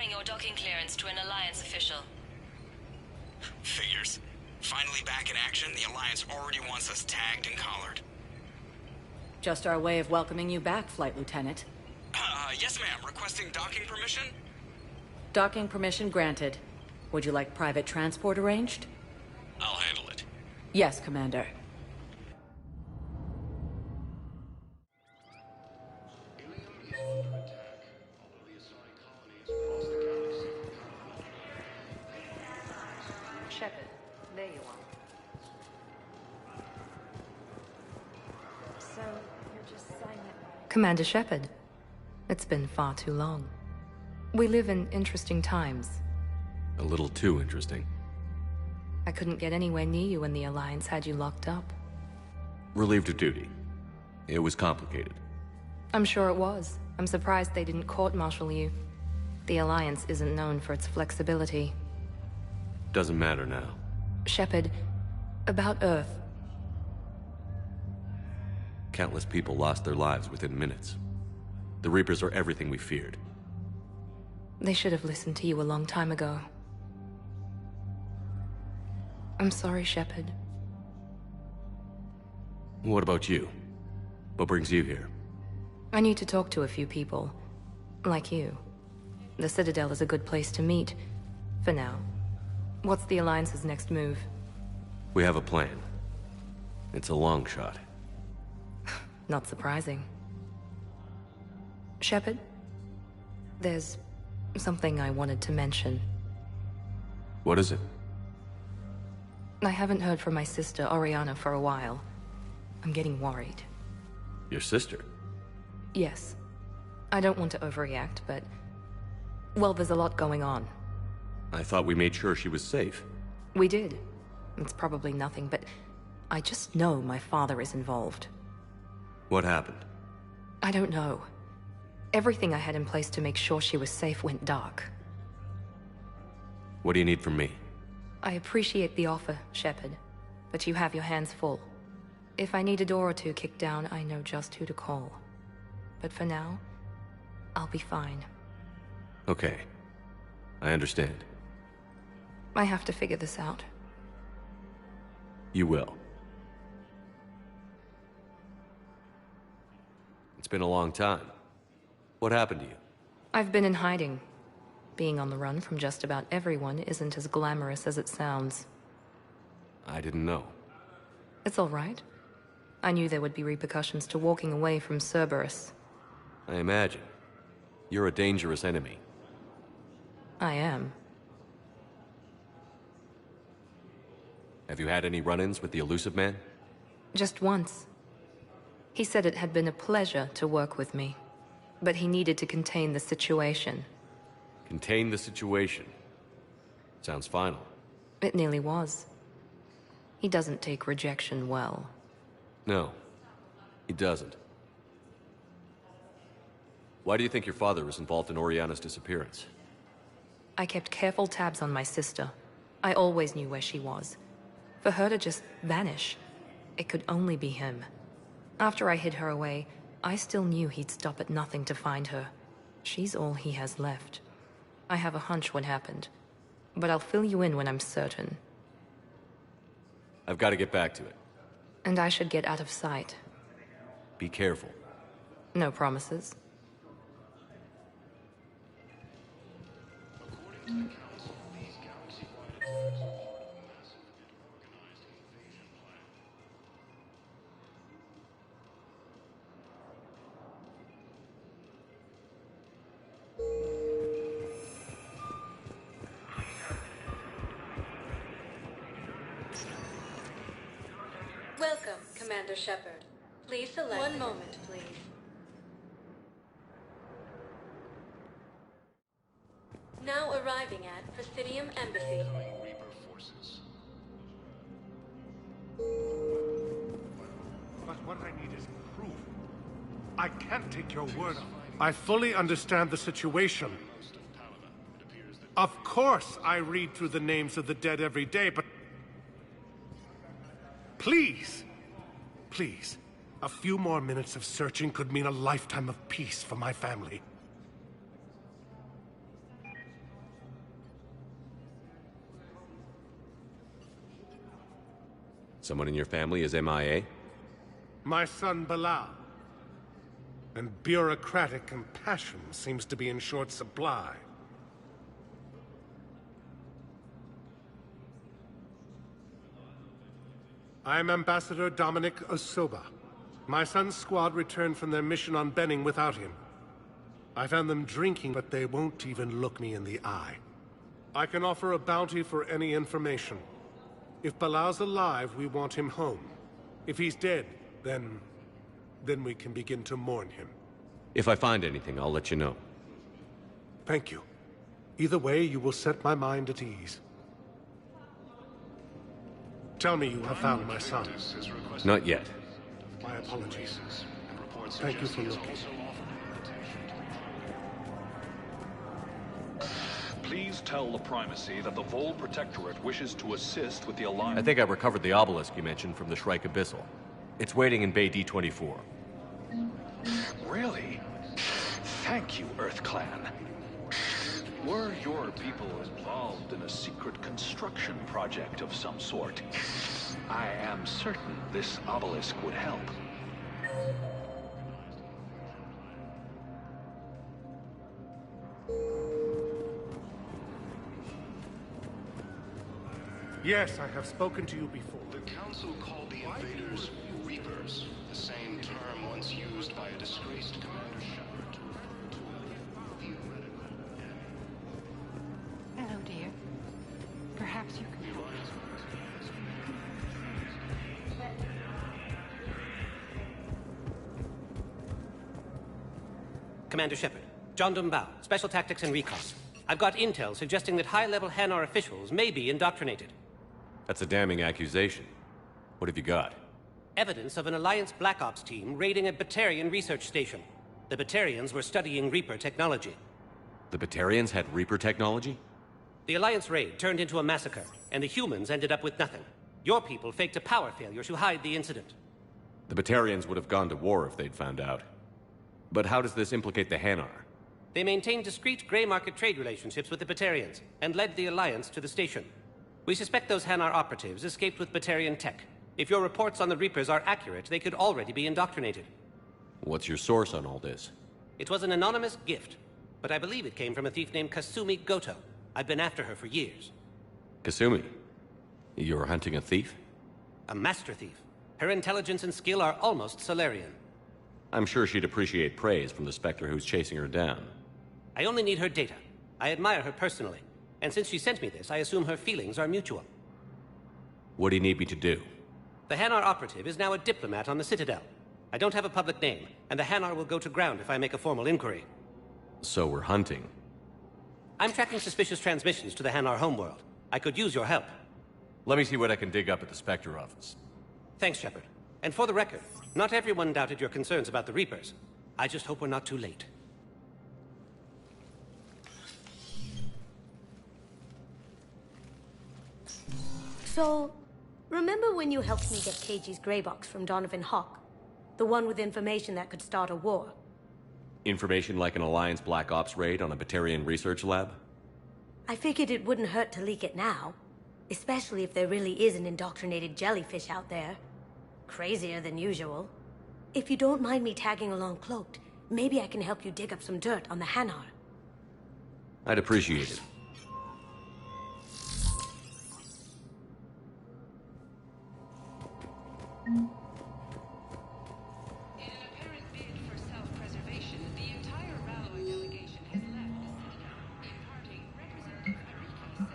Confirming your docking clearance to an Alliance official. Figures. Finally back in action, the Alliance already wants us tagged and collared. Just our way of welcoming you back, Flight Lieutenant. Yes ma'am. Requesting docking permission? Docking permission granted. Would you like private transport arranged? I'll handle it. Yes, Commander. Shepard, there you are. So, you're just signing it. Commander Shepard, it's been far too long. We live in interesting times. A little too interesting. I couldn't get anywhere near you when the Alliance had you locked up. Relieved of duty. It was complicated. I'm sure it was. I'm surprised they didn't court-martial you. The Alliance isn't known for its flexibility. Doesn't matter now. Shepard, about Earth. Countless people lost their lives within minutes. The Reapers are everything we feared. They should have listened to you a long time ago. I'm sorry, Shepard. What about you? What brings you here? I need to talk to a few people. Like you. The Citadel is a good place to meet. For now. What's the Alliance's next move? We have a plan. It's a long shot. Not surprising. Shepard? There's something I wanted to mention. What is it? I haven't heard from my sister, Oriana, for a while. I'm getting worried. Your sister? Yes. I don't want to overreact, but... well, there's a lot going on. I thought we made sure she was safe. We did. It's probably nothing, but... I just know my father is involved. What happened? I don't know. Everything I had in place to make sure she was safe went dark. What do you need from me? I appreciate the offer, Shepard, but you have your hands full. If I need a door or two kicked down, I know just who to call. But for now, I'll be fine. Okay. I understand. I have to figure this out. You will. It's been a long time. What happened to you? I've been in hiding. Being on the run from just about everyone isn't as glamorous as it sounds. I didn't know. It's all right. I knew there would be repercussions to walking away from Cerberus. I imagine. You're a dangerous enemy. I am. Have you had any run-ins with the Elusive Man? Just once. He said it had been a pleasure to work with me, but he needed to contain the situation. Contain the situation. Sounds final. It nearly was. He doesn't take rejection well. No, he doesn't. Why do you think your father was involved in Oriana's disappearance? I kept careful tabs on my sister. I always knew where she was. For her to just vanish, it could only be him. After I hid her away, I still knew he'd stop at nothing to find her. She's all he has left. I have a hunch what happened, but I'll fill you in when I'm certain. I've got to get back to it. And I should get out of sight. Be careful. No promises. Welcome, Commander Shepard. Please select... One moment, please. Now arriving at Presidium Embassy. But what I need is proof. I can't take your word on it. I fully understand the situation. Of course I read through the names of the dead every day, but... please, please, a few more minutes of searching could mean a lifetime of peace for my family. Someone in your family is MIA? My son Bilal. And bureaucratic compassion seems to be in short supply. I'm Ambassador Dominic Osoba. My son's squad returned from their mission on Benning without him. I found them drinking, but they won't even look me in the eye. I can offer a bounty for any information. If Bilal's alive, we want him home. If he's dead, then we can begin to mourn him. If I find anything, I'll let you know. Thank you. Either way, you will set my mind at ease. Tell me you have found my son. Not yet. My apologies. Thank you for looking. Please tell the Primacy that the Vol Protectorate wishes to assist with the Alliance. I think I recovered the obelisk you mentioned from the Shrike Abyssal. It's waiting in Bay D-24. Really? Thank you, Earth Clan. Were your people involved in a secret construction project of some sort, I am certain this obelisk would help. Yes, I have spoken to you before. The Council called the invaders Reapers, the same term once used by a disgraced Commander Shepard to refer to a theoretical enemy. Hello, dear. Perhaps you can... Commander Shepard, John Dumbao, Special Tactics and Recon. I've got intel suggesting that high-level Hanar officials may be indoctrinated. That's a damning accusation. What have you got? Evidence of an Alliance Black Ops team raiding a Batarian research station. The Batarians were studying Reaper technology. The Batarians had Reaper technology? The Alliance raid turned into a massacre, and the humans ended up with nothing. Your people faked a power failure to hide the incident. The Batarians would have gone to war if they'd found out. But how does this implicate the Hanar? They maintained discreet gray market trade relationships with the Batarians, and led the Alliance to the station. We suspect those Hanar operatives escaped with Batarian tech. If your reports on the Reapers are accurate, they could already be indoctrinated. What's your source on all this? It was an anonymous gift, but I believe it came from a thief named Kasumi Goto. I've been after her for years. Kasumi? You're hunting a thief? A master thief. Her intelligence and skill are almost Solarian. I'm sure she'd appreciate praise from the Spectre who's chasing her down. I only need her data. I admire her personally. And since she sent me this, I assume her feelings are mutual. What do you need me to do? The Hanar operative is now a diplomat on the Citadel. I don't have a public name, and the Hanar will go to ground if I make a formal inquiry. So we're hunting. I'm tracking suspicious transmissions to the Hanar homeworld. I could use your help. Let me see what I can dig up at the Spectre office. Thanks, Shepard. And for the record, not everyone doubted your concerns about the Reapers. I just hope we're not too late. So, remember when you helped me get KG's grey box from Donovan Hawk? The one with information that could start a war? Information like an Alliance Black Ops raid on a Batarian research lab? I figured it wouldn't hurt to leak it now. Especially if there really is an indoctrinated jellyfish out there. Crazier than usual. If you don't mind me tagging along cloaked, maybe I can help you dig up some dirt on the Hanar. I'd appreciate it. In an apparent bid for self-preservation, the entire Ralloy delegation has left the Citadel. In parting, Representative Ariki said,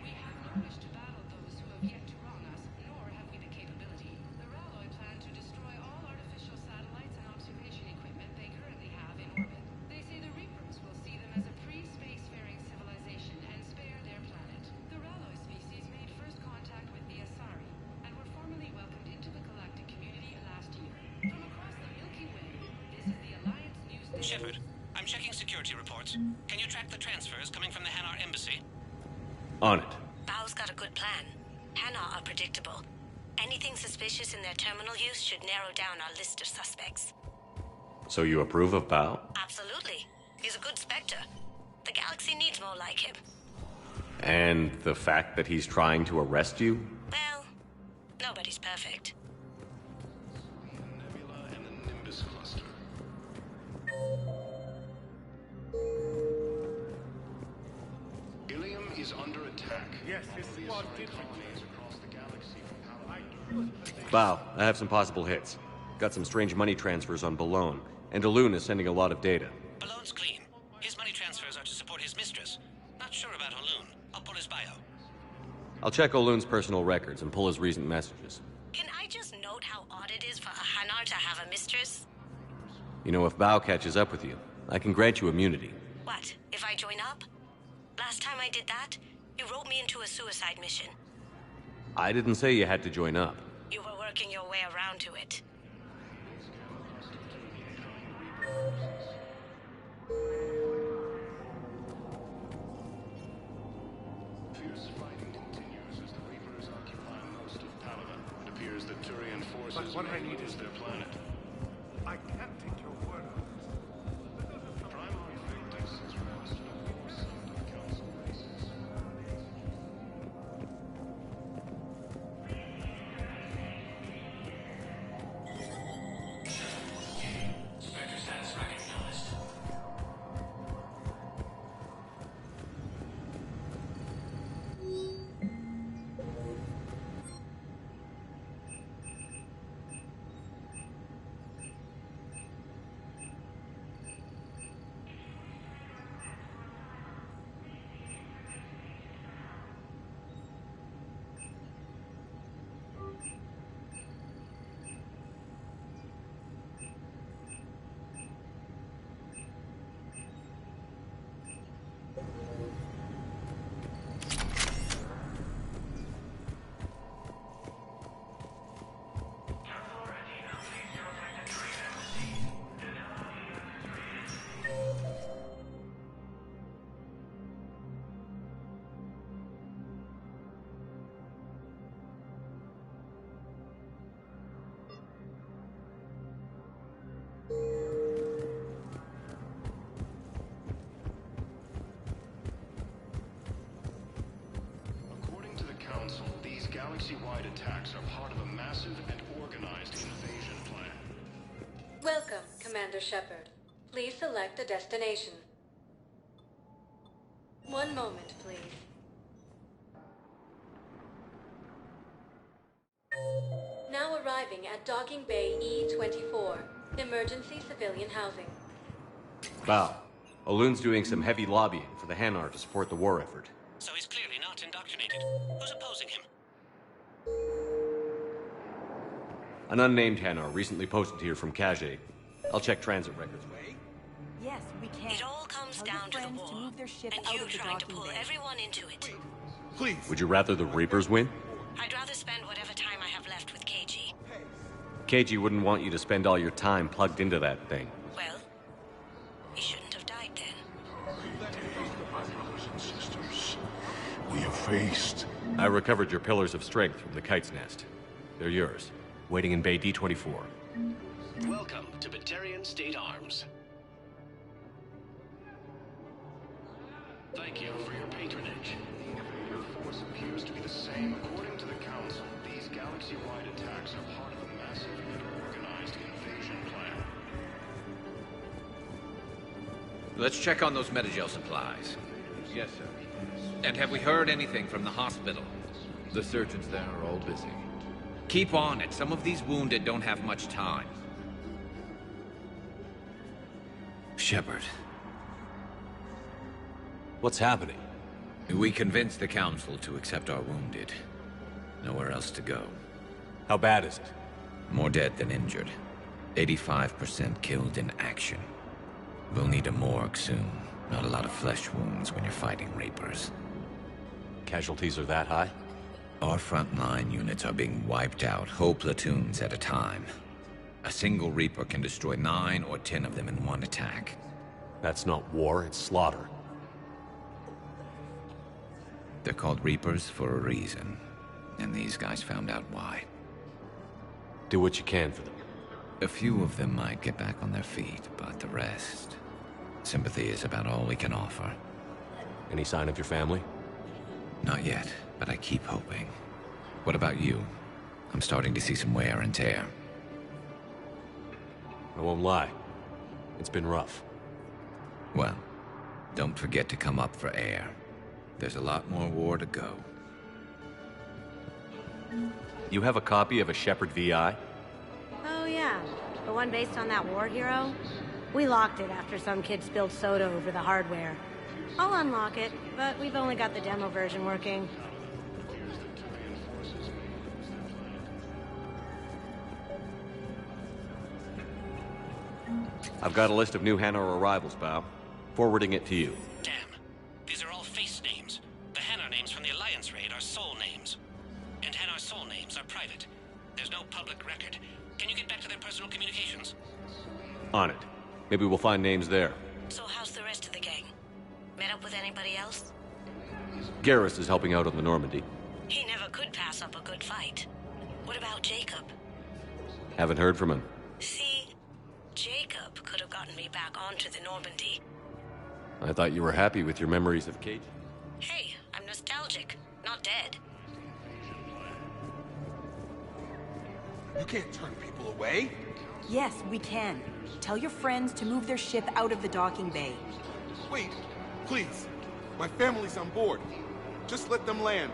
"We have no wish to battle those who have yet to wrong us, nor have we the capability. The Ralloy plan to destroy all artificial satellites and observation equipment they currently have in orbit. They say the Reapers will see them as a pre-spacefaring civilization and spare their planet. The Ralloy species made first contact with the Asari, and were formally welcomed into the galactic community last year. From across the Milky Way, this is the Alliance News Network." Shepard, I'm checking security reports. Can you track the transfers coming from the Hanar embassy? On it. Bao's got a good plan. Hanar are predictable. Anything suspicious in their terminal use should narrow down our list of suspects. So you approve of Bao? Absolutely. He's a good Spectre. The galaxy needs more like him. And the fact that he's trying to arrest you? Well, nobody's Perfect. Nebula and the Nimbus cluster. Ilium is under attack. Yes, his squad did. Colonies across the galaxy from Bow, I have some possible hits. Got some strange money transfers on Balone, and Alun is sending a lot of data. Balone's clean. His money transfers are to support his mistress. Not sure about Alun. I'll pull his bio. I'll check Olun's personal records and pull his recent messages. Can I just note how odd it is for a Hanar to have a mistress? You know, if Bow catches up with you, I can grant you immunity. What, if I join up? Last time I did that, you wrote me into a suicide mission. I didn't say you had to join up. You were working your way around to it. Fierce fighting continues as the Reapers occupy most of Palaven. It appears that Turian forces But what I need lose is their planet. I can't take your word on it. Primary Victus has requested a force of the Council races. According to the Council, these galaxy-wide attacks are part of a massive and organized invasion plan. Welcome, Commander Shepard. Please select a destination. One moment, please. Now arriving at Docking Bay E-24, emergency civilian housing. Bow, Olun's doing some heavy lobbying for the Hanar to support the war effort. So he's clearly not indoctrinated. Who's opposing him? An unnamed Hanar recently posted here from Kajay. I'll check transit records. Yes, we can. It all comes down to the war, and you trying to pull everyone into it. Please. Would you rather the Reapers win? I'd rather spend whatever time I have left with KG. KG wouldn't want you to spend all your time plugged into that thing. Well, he shouldn't have died then. My brothers and sisters, we have faced. I recovered your pillars of strength from the Kite's Nest. They're yours, waiting in Bay D-24. Welcome to Batarian State Arms. Thank you for your patronage. Your force appears to be the same. According to the Council, these galaxy-wide attacks are part of a massive and organized invasion plan. Let's check on those Metagel supplies. Yes, sir. And have we heard anything from the hospital? The surgeons there are all busy. Keep on it. Some of these wounded don't have much time. Shepard. What's happening? We convinced the Council to accept our wounded. Nowhere else to go. How bad is it? More dead than injured. 85% killed in action. We'll need a morgue soon. Not a lot of flesh wounds when you're fighting Reapers. Casualties are that high? Our frontline units are being wiped out, whole platoons at a time. A single Reaper can destroy 9 or 10 of them in one attack. That's not war, it's slaughter. They're called Reapers for a reason. And these guys found out why. Do what you can for them. A few of them might get back on their feet, but the rest... Sympathy is about all we can offer. Any sign of your family? Not yet, but I keep hoping. What about you? I'm starting to see some wear and tear. I won't lie. It's been rough. Well, don't forget to come up for air. There's a lot more war to go. You have a copy of a Shepard VI? Oh yeah, the one based on that war hero? We locked it after some kid spilled soda over the hardware. I'll unlock it, but we've only got the demo version working. I've got a list of new Hanar arrivals, Bao. Forwarding it to you. Damn. These are all face names. The Hanar names from the Alliance raid are soul names. And Hanar soul names are private. There's no public record. Can you get back to their personal communications? On it. Maybe we'll find names there. So how's the rest of the gang? Met up with anybody else? Garrus is helping out on the Normandy. He never could pass up a good fight. What about Jacob? Haven't heard from him. See, Jacob could have gotten me back onto the Normandy. I thought you were happy with your memories of Kate. Hey, I'm nostalgic, not dead. You can't turn people away. Yes, we can. Tell your friends to move their ship out of the docking bay. Wait, please. My family's on board. Just let them land.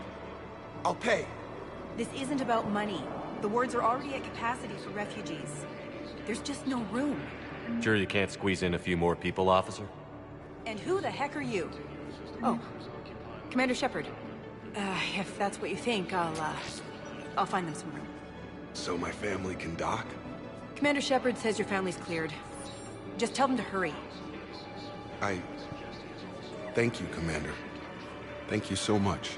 I'll pay. This isn't about money. The wards are already at capacity for refugees. There's just no room. Sure you can't squeeze in a few more people, officer? And who the heck are you? Oh, Commander Shepard. If that's what you think, I'll find them some room. So my family can dock? Commander Shepard says your family's cleared. Just tell them to hurry. Thank you, Commander. Thank you so much.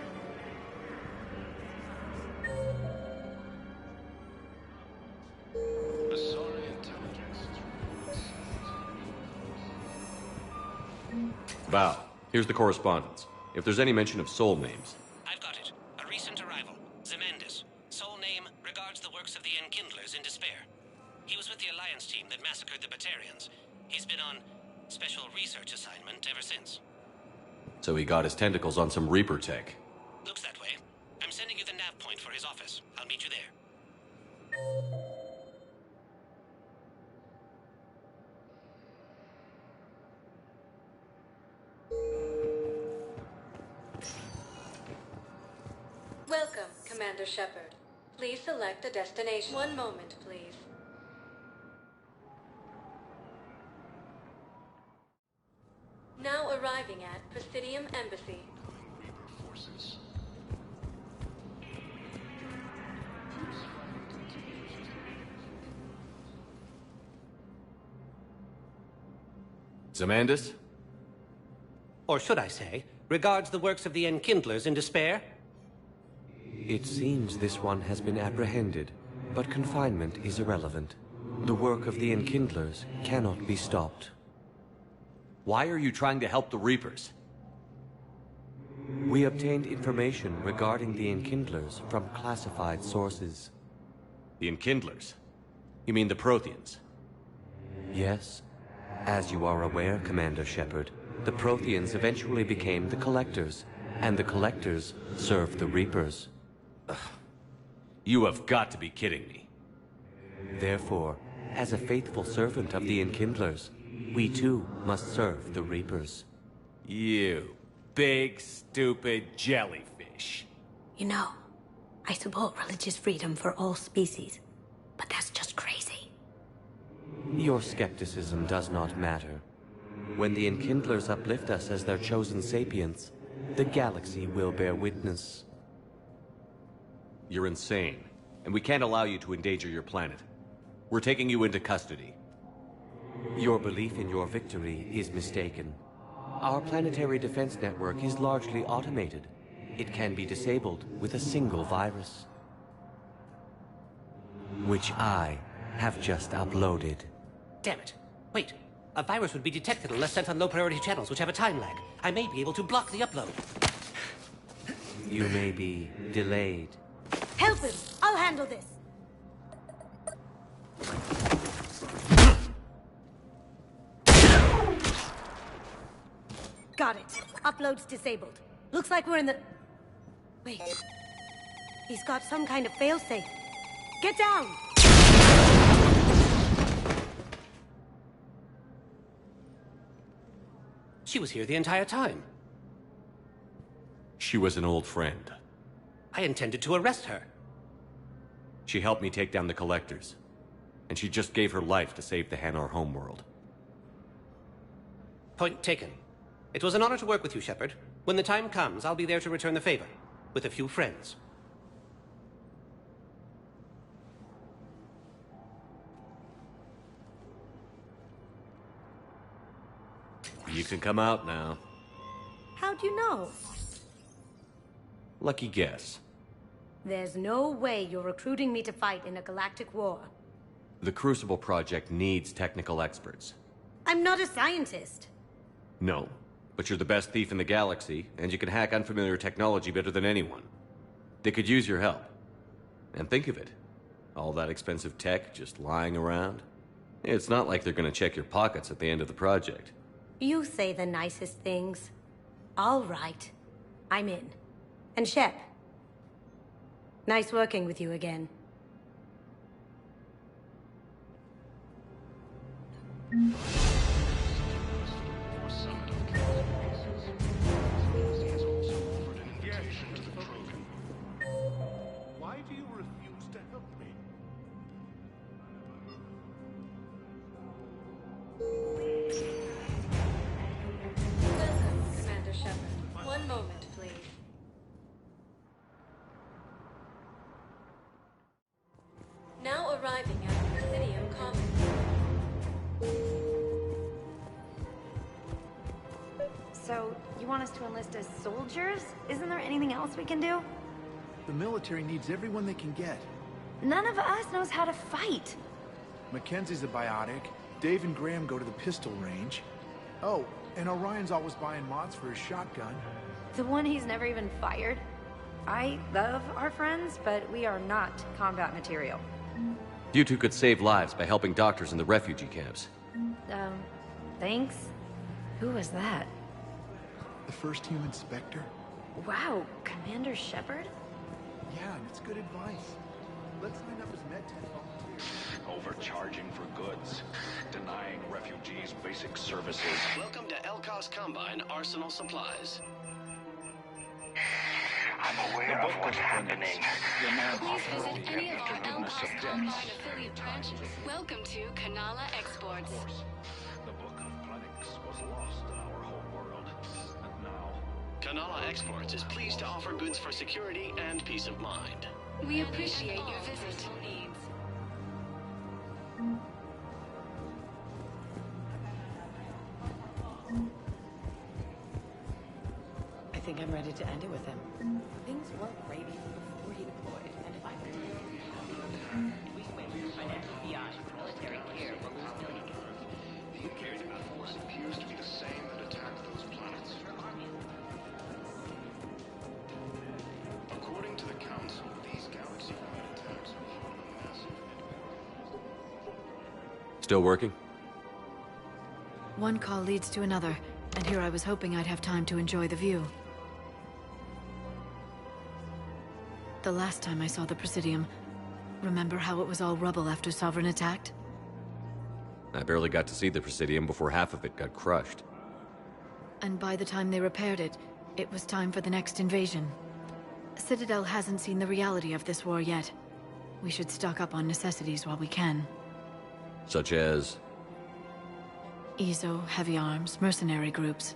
Bao, here's the correspondence. If there's any mention of soul names. I've got it. A recent arrival. Zemandis. Soul name regards the works of the Enkindlers in despair. He was with the Alliance team that massacred the Batarians. He's been on special research assignment ever since. So he got his tentacles on some Reaper tech. Looks that way. I'm sending you the nav point for his office. I'll meet you there. Welcome, Commander Shepard. Please select a destination. One moment, please. Now arriving at Presidium Embassy. Zemandis? Or should I say, regards the works of the Enkindlers in despair? It seems this one has been apprehended, but confinement is irrelevant. The work of the Enkindlers cannot be stopped. Why are you trying to help the Reapers? We obtained information regarding the Enkindlers from classified sources. The Enkindlers? You mean the Protheans? Yes. As you are aware, Commander Shepard, the Protheans eventually became the Collectors, and the Collectors served the Reapers. Ugh. You have got to be kidding me. Therefore, as a faithful servant of the Enkindlers, we too must serve the Reapers. You big, stupid jellyfish. You know, I support religious freedom for all species, but that's just crazy. Your skepticism does not matter. When the Enkindlers uplift us as their chosen sapients, the galaxy will bear witness. You're insane, and we can't allow you to endanger your planet. We're taking you into custody. Your belief in your victory is mistaken. Our planetary defense network is largely automated. It can be disabled with a single virus, which I have just uploaded. Damn it. Wait. A virus would be detected unless sent on low-priority channels, which have a time lag. I may be able to block the upload. You may be delayed. Help him! I'll handle this! Got it. Upload's disabled. Looks like we're in the... Wait. He's got some kind of failsafe. Get down! She was here the entire time. She was an old friend. I intended to arrest her. She helped me take down the Collectors. And she just gave her life to save the Hanar homeworld. Point taken. It was an honor to work with you, Shepard. When the time comes, I'll be there to return the favor. With a few friends. You can come out now. How'd you know? Lucky guess. There's no way you're recruiting me to fight in a galactic war. The Crucible Project needs technical experts. I'm not a scientist. No, but you're the best thief in the galaxy, and you can hack unfamiliar technology better than anyone. They could use your help. And think of it. All that expensive tech just lying around. It's not like they're gonna check your pockets at the end of the project. You say the nicest things. All right. I'm in. And Shep. Nice working with you again. Why do you refuse to help me? Welcome, Commander Shepard. One moment, please. Now arriving at the Presidium Commons. So, you want us to enlist as soldiers? Isn't there anything else we can do? The military needs everyone they can get. None of us knows how to fight. Mackenzie's a biotic. Dave and Graham go to the pistol range. Oh, and Orion's always buying mods for his shotgun. The one he's never even fired. I love our friends, but we are not combat material. You two could save lives by helping doctors in the refugee camps. Thanks? Who was that? The first human Spectre? Wow, Commander Shepard? Yeah, and it's good advice. Let's sign up as MedTech volunteers. Overcharging for goods. Denying refugees basic services. Welcome to Elkos Combine Arsenal Supplies. I'm aware of what's happening. Please visit any of our Elkos Combine affiliate branches. Welcome to Kanala Exports. The Book of Planix was lost in our home world. And now... Kanala Exports is pleased to offer goods for security and peace of mind. We appreciate your visit. I think I'm ready to end it with him. Things weren't great even before he deployed, and if I could tell you how we went from an FBI military care will lose millions. The engagement force appears to be the same that attacked those planets. According to the Council, these galaxy-wide attacks will harm a massive Still working? One call leads to another, and here I was hoping I'd have time to enjoy the view. The last time I saw the Presidium, remember how it was all rubble after Sovereign attacked? I barely got to see the Presidium before half of it got crushed. And by the time they repaired it, it was time for the next invasion. Citadel hasn't seen the reality of this war yet. We should stock up on necessities while we can. Such as? EZO, heavy arms, mercenary groups.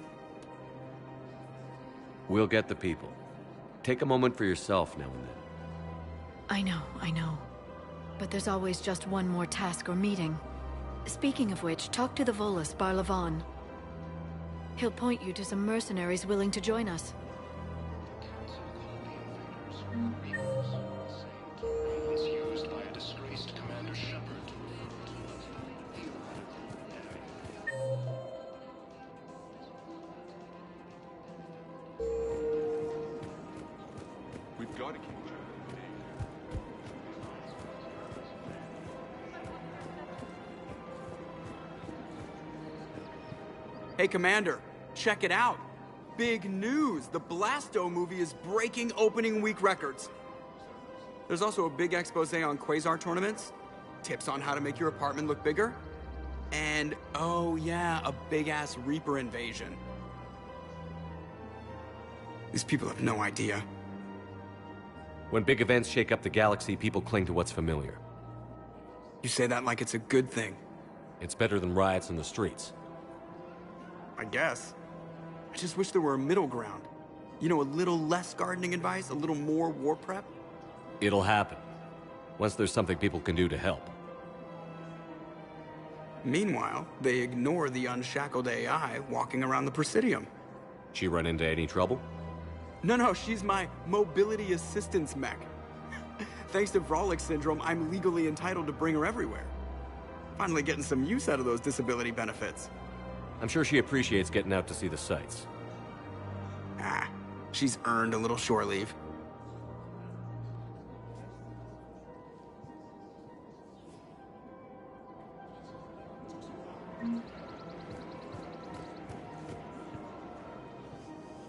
We'll get the people. Take a moment for yourself now and then. I know. But there's always just one more task or meeting. Speaking of which, talk to the Volus, Barlavon. He'll point you to some mercenaries willing to join us. once used by a disgraced Commander Shepard to We've got to keep track. Hey, Commander, check it out. Big news! The Blasto movie is breaking opening week records. There's also a big expose on quasar tournaments, tips on how to make your apartment look bigger, and, oh yeah, a big-ass Reaper invasion. These people have no idea. When big events shake up the galaxy, people cling to what's familiar. You say that like it's a good thing. It's better than riots in the streets. I guess. I just wish there were a middle ground. You know, a little less gardening advice, a little more war prep. It'll happen. Once there's something people can do to help. Meanwhile, they ignore the unshackled AI walking around the Presidium. She run into any trouble? No, she's my mobility assistance mech. Thanks to Vrolic syndrome, I'm legally entitled to bring her everywhere. Finally getting some use out of those disability benefits. I'm sure she appreciates getting out to see the sights. She's earned a little shore leave.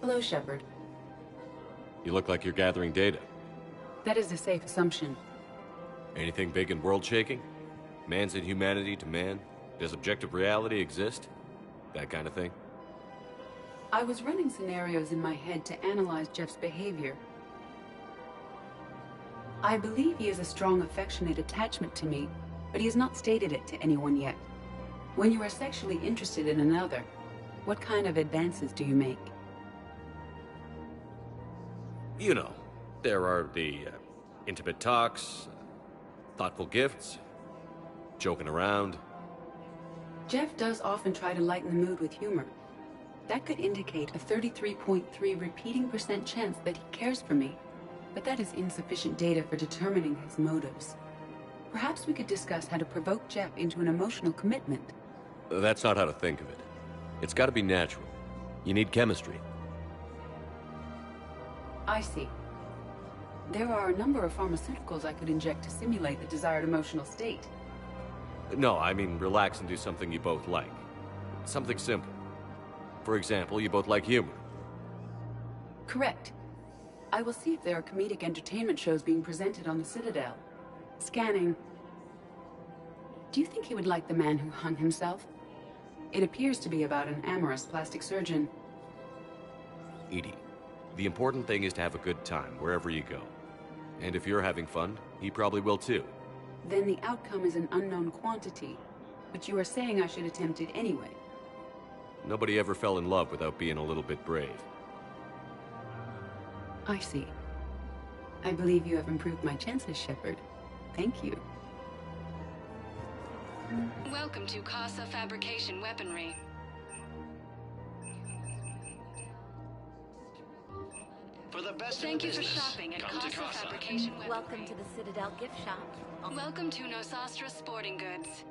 Hello, Shepard. You look like you're gathering data. That is a safe assumption. Anything big and world-shaking? Man's inhumanity to man? Does objective reality exist? That kind of thing? I was running scenarios in my head to analyze Jeff's behavior. I believe he has a strong affectionate attachment to me, but he has not stated it to anyone yet. When you are sexually interested in another, what kind of advances do you make? You know, there are the intimate talks, thoughtful gifts, joking around. Jeff does often try to lighten the mood with humor. That could indicate a 33.3 repeating % chance that he cares for me, but that is insufficient data for determining his motives. Perhaps we could discuss how to provoke Jeff into an emotional commitment. That's not how to think of it. It's got to be natural. You need chemistry. I see. There are a number of pharmaceuticals I could inject to simulate the desired emotional state. No, I mean relax and do something you both like. Something simple. For example, you both like humor. Correct. I will see if there are comedic entertainment shows being presented on the Citadel. Scanning. Do you think he would like The Man Who Hung Himself? It appears to be about an amorous plastic surgeon. Edie, the important thing is to have a good time wherever you go. And if you're having fun, he probably will too. Then the outcome is an unknown quantity, but you are saying I should attempt it anyway. Nobody ever fell in love without being a little bit brave. I see. I believe you have improved my chances, Shepard. Thank you. Welcome to Casa Fabrication Weaponry. For the best Thank in you the for business, shopping at come to Casa Casa. Fabrication Weaponry. Welcome to the Citadel gift shop. Welcome to Nosastra Sporting Goods.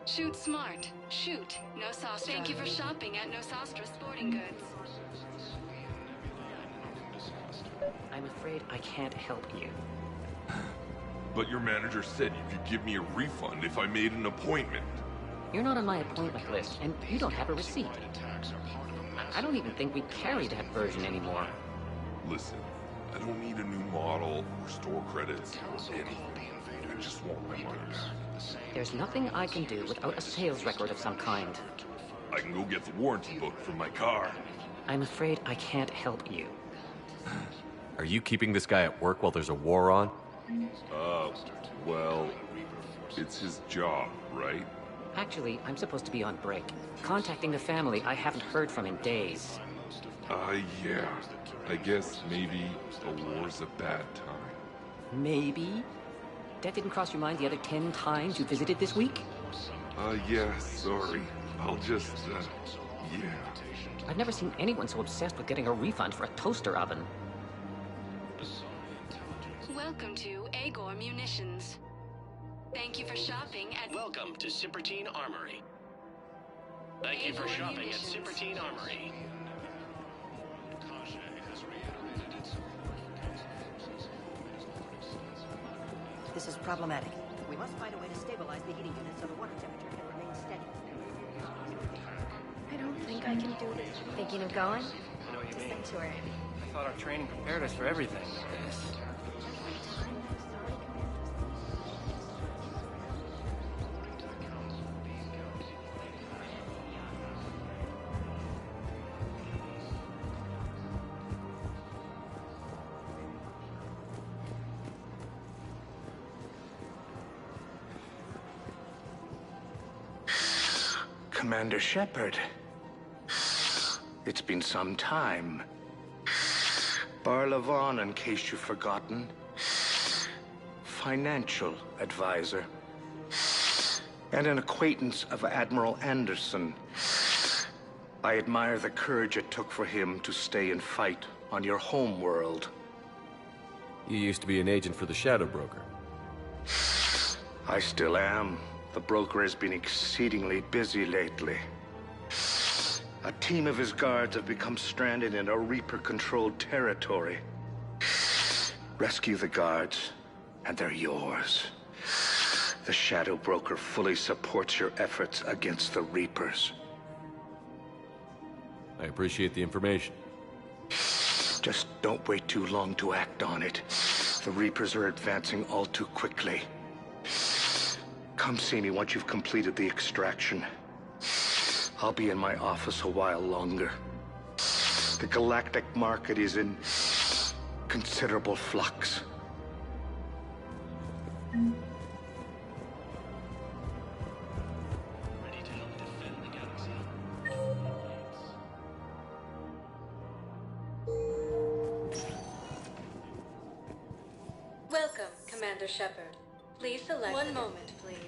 Shoot smart. Shoot Nosastra. Thank you for shopping at Nosastra Sporting Goods. I'm afraid I can't help you. But your manager said you could give me a refund if I made an appointment. You're not on my appointment list, and you don't have a receipt. I don't even think we carry that version anymore. Listen, I don't need a new model or store credits or anything. I just want my money back. There's nothing I can do without a sales record of some kind. I can go get the warranty book from my car. I'm afraid I can't help you. Are you keeping this guy at work while there's a war on? Well, it's his job, right? Actually, I'm supposed to be on break. Contacting the family I haven't heard from in days. Yeah. I guess maybe a war's a bad time. Maybe? That didn't cross your mind the other 10 times you visited this week? Yeah, sorry. I'll just, yeah. I've never seen anyone so obsessed with getting a refund for a toaster oven. Welcome to Agor Munitions. Thank you for shopping at... Welcome to Cipertine Armory. Thank you for shopping at Cipertine Armory. This is problematic. We must find a way to stabilize the heating unit so the water temperature can remain steady. I don't think I can do this. Thinking of going? you mean? Sanctuary. I thought our training prepared us for everything. Commander Shepard. It's been some time. Barlavon, in case you've forgotten. Financial advisor. And an acquaintance of Admiral Anderson. I admire the courage it took for him to stay and fight on your home world. You used to be an agent for the Shadow Broker. I still am. The broker has been exceedingly busy lately. A team of his guards have become stranded in a Reaper-controlled territory. Rescue the guards, and they're yours. The Shadow Broker fully supports your efforts against the Reapers. I appreciate the information. Just don't wait too long to act on it. The Reapers are advancing all too quickly. Come see me once you've completed the extraction. I'll be in my office a while longer. The galactic market is in considerable flux. Welcome, Commander Shepard. Please select... One moment, please.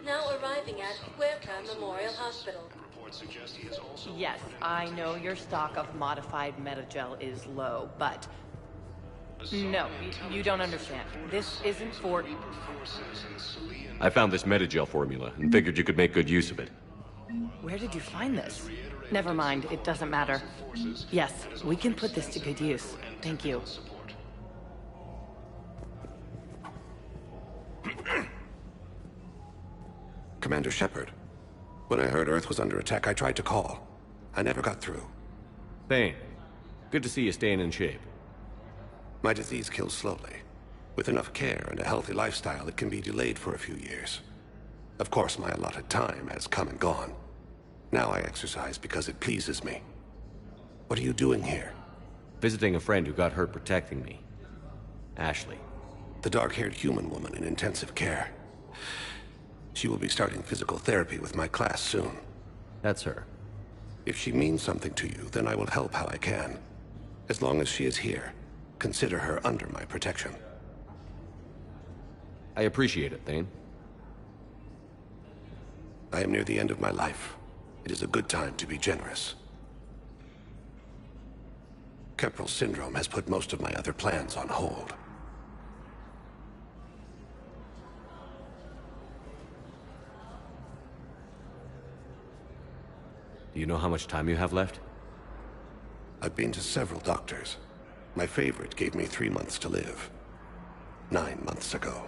Now arriving at Huerta Memorial Hospital. Yes, I know your stock of modified metagel is low, but... No, you don't understand. This isn't for... I found this metagel formula and figured you could make good use of it. Where did you find this? Never mind, it doesn't matter. Yes, we can put this to good use. Thank you. Commander Shepard. When I heard Earth was under attack, I tried to call. I never got through. Thane, good to see you staying in shape. My disease kills slowly. With enough care and a healthy lifestyle, it can be delayed for a few years. Of course, my allotted time has come and gone. Now I exercise because it pleases me. What are you doing here? Visiting a friend who got hurt protecting me. Ashley. The dark-haired human woman in intensive care. She will be starting physical therapy with my class soon. That's her. If she means something to you, then I will help how I can. As long as she is here, consider her under my protection. I appreciate it, Thane. I am near the end of my life. It is a good time to be generous. Kepral syndrome has put most of my other plans on hold. Do you know how much time you have left? I've been to several doctors. My favorite gave me 3 months to live. 9 months ago.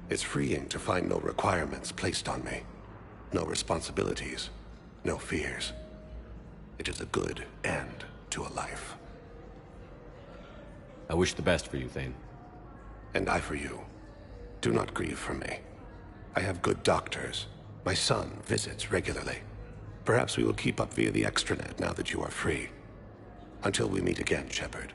It's freeing to find no requirements placed on me. No responsibilities. No fears. It is a good end to a life. I wish the best for you, Thane. And I for you. Do not grieve for me. I have good doctors. My son visits regularly. Perhaps we will keep up via the extranet now that you are free. Until we meet again, Shepard.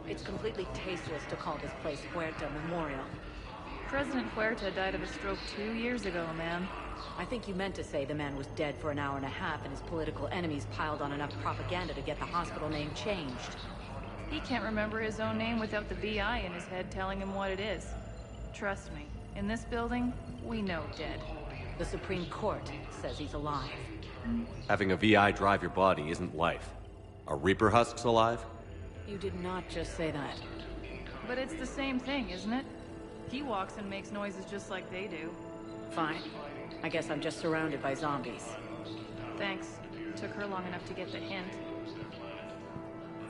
It's completely tasteless to call this place Huerta Memorial. President Huerta died of a stroke 2 years ago, ma'am. I think you meant to say the man was dead for an hour and a half and his political enemies piled on enough propaganda to get the hospital name changed. He can't remember his own name without the BI in his head telling him what it is. Trust me, in this building, we know dead. The Supreme Court says he's alive. Having a VI drive your body isn't life. Are Reaper husks alive? You did not just say that. But it's the same thing, isn't it? He walks and makes noises just like they do. Fine. I guess I'm just surrounded by zombies. Thanks. Took her long enough to get the hint.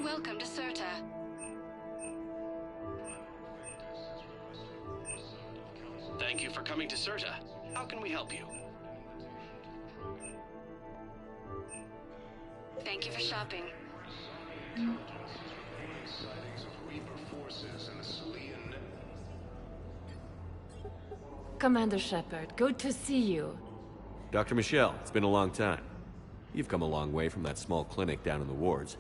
Welcome to Cirta. Thank you for coming to CERTA. How can we help you? Thank you for shopping. Sightings of Reaper forces in the Salian. Commander Shepard, good to see you. Dr. Michelle, it's been a long time. You've come a long way from that small clinic down in the wards.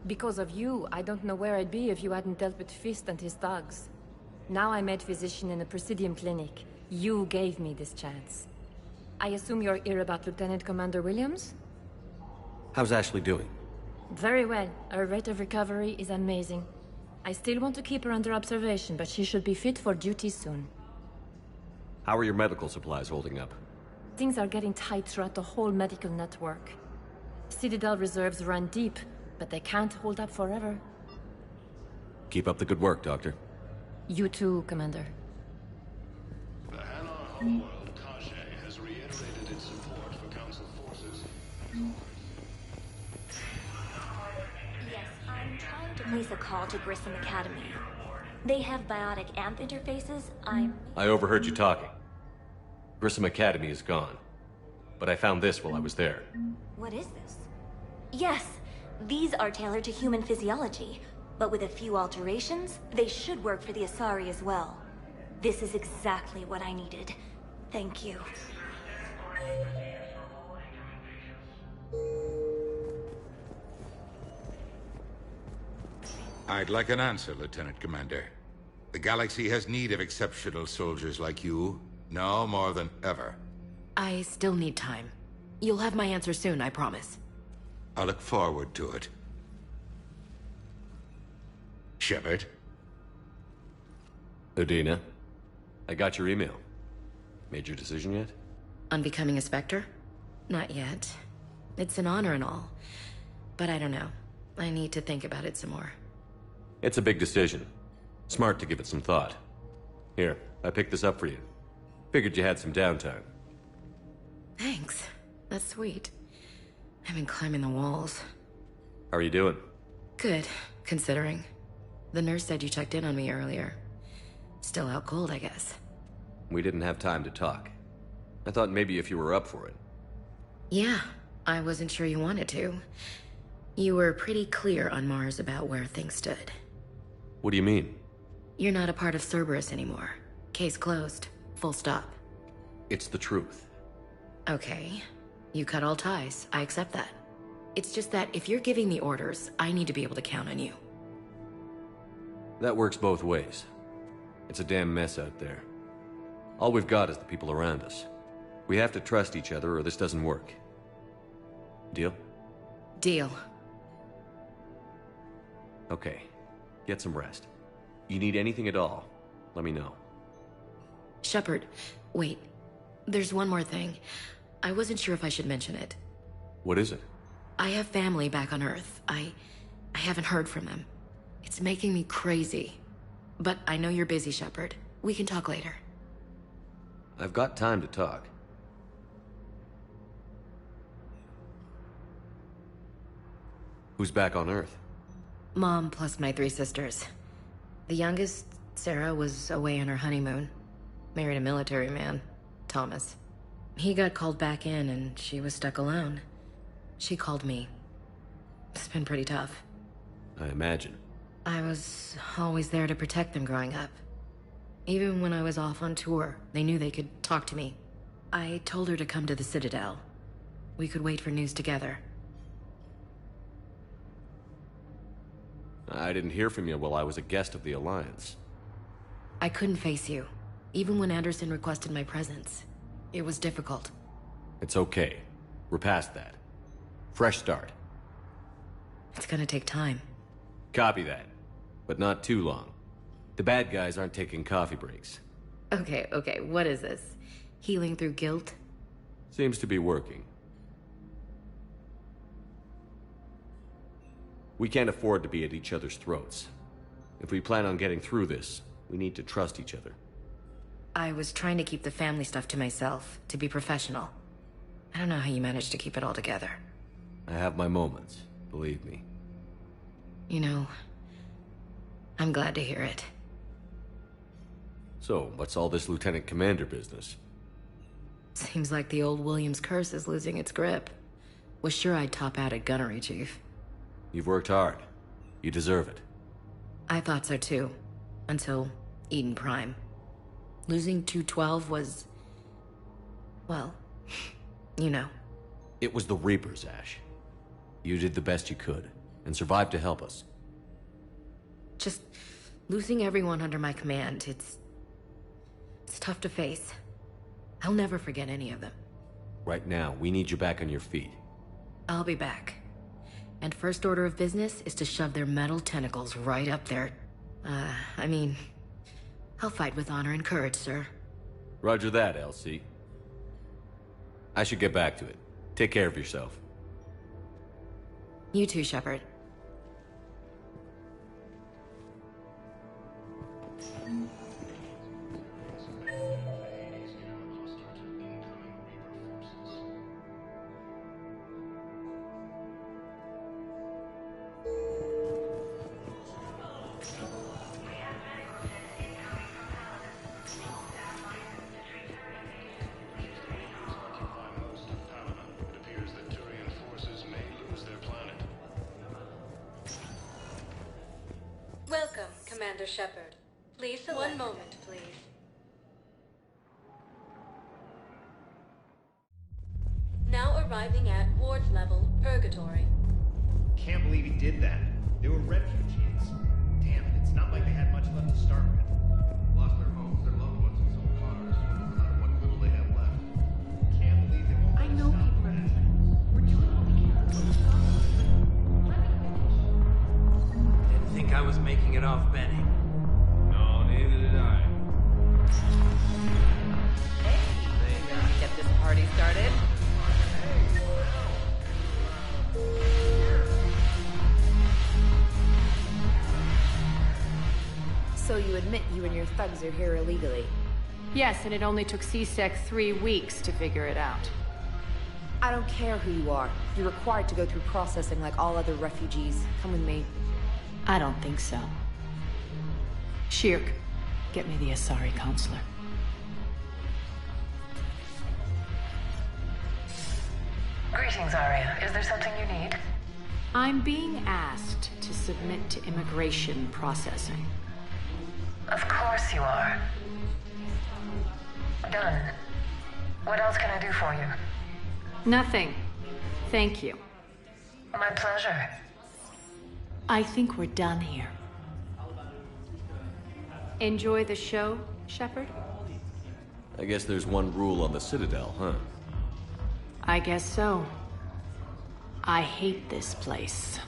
Because of you, I don't know where I'd be if you hadn't dealt with Fist and his thugs. Now I'm head physician in a Presidium clinic. You gave me this chance. I assume you're here about Lieutenant Commander Williams? How's Ashley doing? Very well. Her rate of recovery is amazing. I still want to keep her under observation, but she should be fit for duty soon. How are your medical supplies holding up? Things are getting tight throughout the whole medical network. Citadel reserves run deep, but they can't hold up forever. Keep up the good work, Doctor. You too, Commander. The Hanar homeworld, Kage, has reiterated its support for Council forces. Yes, I'm trying to place a call to Grissom Academy. They have biotic amp interfaces. I overheard you talking. Grissom Academy is gone. But I found this while I was there. What is this? Yes, these are tailored to human physiology, but with a few alterations, they should work for the Asari as well. This is exactly what I needed. Thank you. I'd like an answer, Lieutenant Commander. The galaxy has need of exceptional soldiers like you, now more than ever. I still need time. You'll have my answer soon, I promise. I look forward to it. Shepard? Udina, I got your email. Made your decision yet? On becoming a Spectre? Not yet. It's an honor and all. But I don't know. I need to think about it some more. It's a big decision. Smart to give it some thought. Here, I picked this up for you. Figured you had some downtime. Thanks. That's sweet. I've been climbing the walls. How are you doing? Good, considering. The nurse said you checked in on me earlier. Still out cold, I guess. We didn't have time to talk. I thought maybe if you were up for it. Yeah, I wasn't sure you wanted to. You were pretty clear on Mars about where things stood. What do you mean? You're not a part of Cerberus anymore. Case closed. Full stop. It's the truth. Okay. You cut all ties. I accept that. It's just that if you're giving me orders, I need to be able to count on you. That works both ways. It's a damn mess out there. All we've got is the people around us. We have to trust each other or this doesn't work. Deal? Deal. Okay. Get some rest. You need anything at all, let me know. Shepard, wait. There's one more thing. I wasn't sure if I should mention it. What is it? I have family back on Earth. I haven't heard from them. It's making me crazy. But I know you're busy, Shepard. We can talk later. I've got time to talk. Who's back on Earth? Mom plus my 3 sisters. The youngest, Sarah, was away on her honeymoon. Married a military man, Thomas. He got called back in and she was stuck alone. She called me. It's been pretty tough. I imagine. I was always there to protect them growing up. Even when I was off on tour, they knew they could talk to me. I told her to come to the Citadel. We could wait for news together. I didn't hear from you while I was a guest of the Alliance. I couldn't face you, even when Anderson requested my presence. It was difficult. It's okay. We're past that. Fresh start. It's gonna take time. Copy that. But not too long. The bad guys aren't taking coffee breaks. Okay, what is this? Healing through guilt? Seems to be working. We can't afford to be at each other's throats. If we plan on getting through this, we need to trust each other. I was trying to keep the family stuff to myself, to be professional. I don't know how you managed to keep it all together. I have my moments, believe me. You know, I'm glad to hear it. So, what's all this Lieutenant Commander business? Seems like the old Williams curse is losing its grip. Was sure I'd top out at gunnery, Chief. You've worked hard. You deserve it. I thought so too. Until Eden Prime. Losing 212 was... well, you know. It was the Reapers, Ash. You did the best you could, and survived to help us. Just losing everyone under my command, it's tough to face. I'll never forget any of them. Right now, we need you back on your feet. I'll be back. And first order of business is to shove their metal tentacles right up there. I mean, I'll fight with honor and courage, sir. Roger that, LC. I should get back to it. Take care of yourself. You too, Shepard. Welcome, Commander Shepard. Please select. One moment, please. Now arriving at ward level, Purgatory. Can't believe he did that. They were refugees. Damn, it's not like they had much left to start with. Lost their homes, their loved ones, and sold cars, no matter what little they have left. Can't believe they won't. I know people are listening. We're doing what we can. Didn't think I was making it off, Benny. No, neither did I. Hey, get this party started. So you admit you and your thugs are here illegally? Yes, and it only took C-Sec 3 weeks to figure it out. I don't care who you are. You're required to go through processing like all other refugees. Come with me. I don't think so. Shirk, get me the Asari counselor. Greetings, Arya. Is there something you need? I'm being asked to submit to immigration processing. Of course you are. Done. What else can I do for you? Nothing. Thank you. My pleasure. I think we're done here. Enjoy the show, Shepard? I guess there's one rule on the Citadel, huh? I guess so. I hate this place.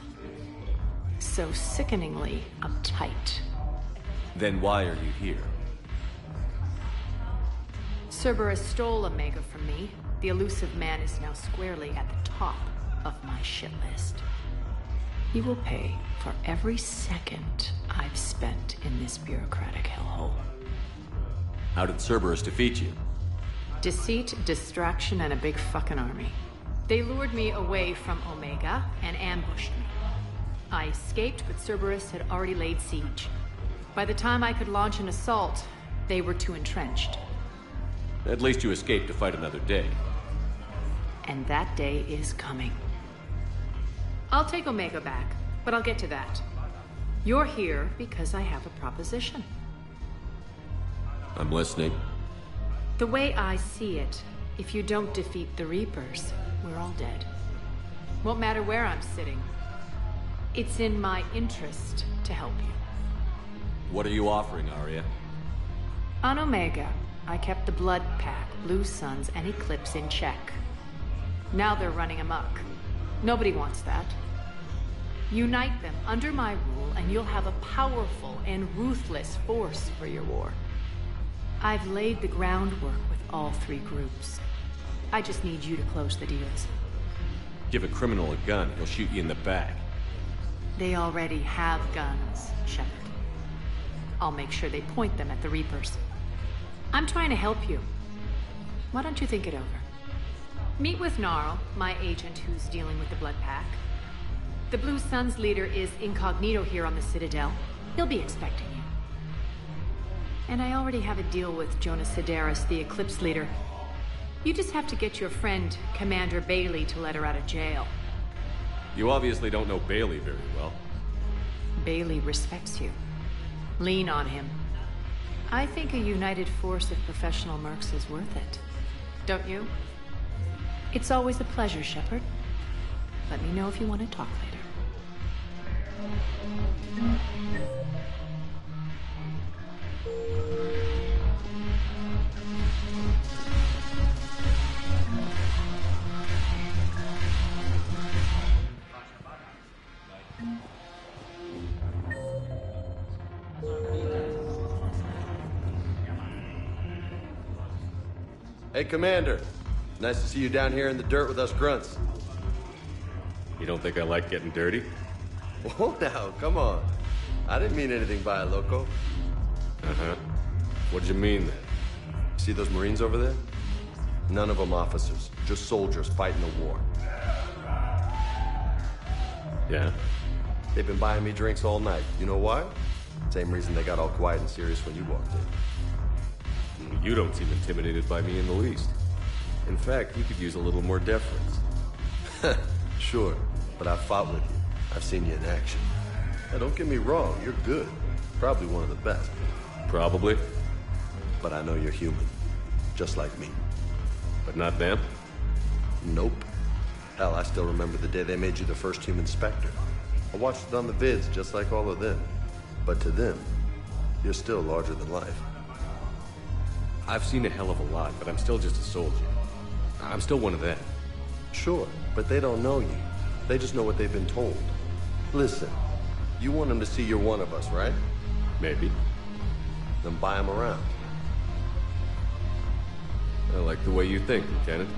So sickeningly uptight. Then why are you here? Cerberus stole Omega from me. The elusive man is now squarely at the top of my shit list. He will pay for every second I've spent in this bureaucratic hellhole. How did Cerberus defeat you? Deceit, distraction, and a big fucking army. They lured me away from Omega and ambushed me. I escaped, but Cerberus had already laid siege. By the time I could launch an assault, they were too entrenched. At least you escaped to fight another day. And that day is coming. I'll take Omega back, but I'll get to that. You're here because I have a proposition. I'm listening. The way I see it, if you don't defeat the Reapers, we're all dead. Won't matter where I'm sitting. It's in my interest to help you. What are you offering, Arya? On Omega, I kept the Blood Pack, Blue Suns, and Eclipse in check. Now they're running amok. Nobody wants that. Unite them under my rule, and you'll have a powerful and ruthless force for your war. I've laid the groundwork with all three groups. I just need you to close the deals. Give a criminal a gun, he'll shoot you in the back. They already have guns, Shepard. I'll make sure they point them at the Reapers. I'm trying to help you. Why don't you think it over? Meet with Gnarl, my agent who's dealing with the Blood Pack. The Blue Suns leader is incognito here on the Citadel. He'll be expecting you. And I already have a deal with Jonas Sedaris, the Eclipse leader. You just have to get your friend, Commander Bailey, to let her out of jail. You obviously don't know Bailey very well. Bailey respects you. Lean on him. I think a united force of professional mercs is worth it. Don't you? It's always a pleasure, Shepard. Let me know if you want to talk later. Hey, Commander. Nice to see you down here in the dirt with us grunts. You don't think I like getting dirty? Whoa, now, come on. I didn't mean anything by it, loco. Uh-huh. What did you mean, then? See those Marines over there? None of them officers, just soldiers fighting the war. Yeah? They've been buying me drinks all night. You know why? Same reason they got all quiet and serious when you walked in. You don't seem intimidated by me in the least. In fact, you could use a little more deference. Sure, but I've fought with you. I've seen you in action. Now, don't get me wrong, you're good. Probably one of the best. Probably. But I know you're human. Just like me. But not them? Nope. Hell, I still remember the day they made you the first human Spectre. I watched it on the vids, just like all of them. But to them, you're still larger than life. I've seen a hell of a lot, but I'm still just a soldier. I'm still one of them. Sure, but they don't know you. They just know what they've been told. Listen, you want them to see you're one of us, right? Maybe. Then buy them around. I like the way you think, Lieutenant.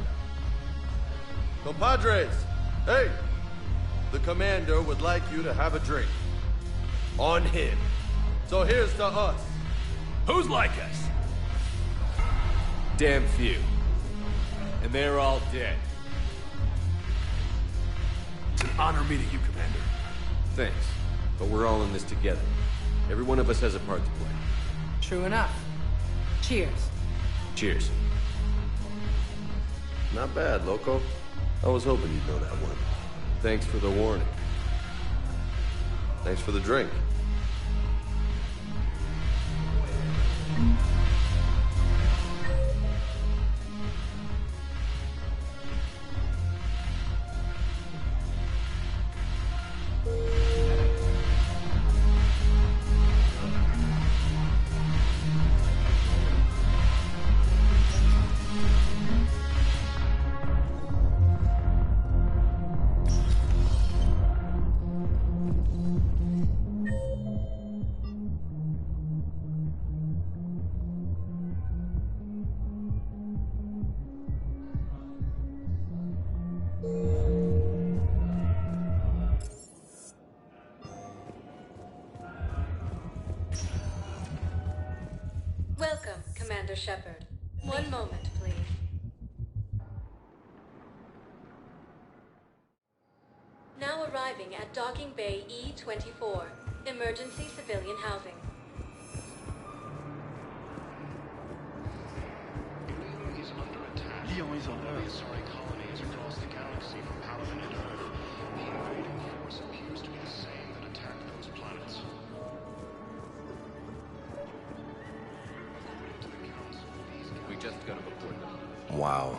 Compadres! Hey! The Commander would like you to have a drink. On him. So here's to us. Who's like us? Damn few. And they're all dead. It's an honor meeting you, Commander. Thanks. But we're all in this together. Every one of us has a part to play. True enough. Cheers. Cheers. Not bad, loco. I was hoping you'd know that one. Thanks for the warning. Thanks for the drink. Welcome, Commander Shepard. One moment, please. Now arriving at Docking Bay E-24, emergency civilian housing. Lyon is under attack. Lyon is under attack. Asari colonies across the galaxy from Paladin and Earth. The invading force appears to be the same that attacked those planets. We just got a report. Wow.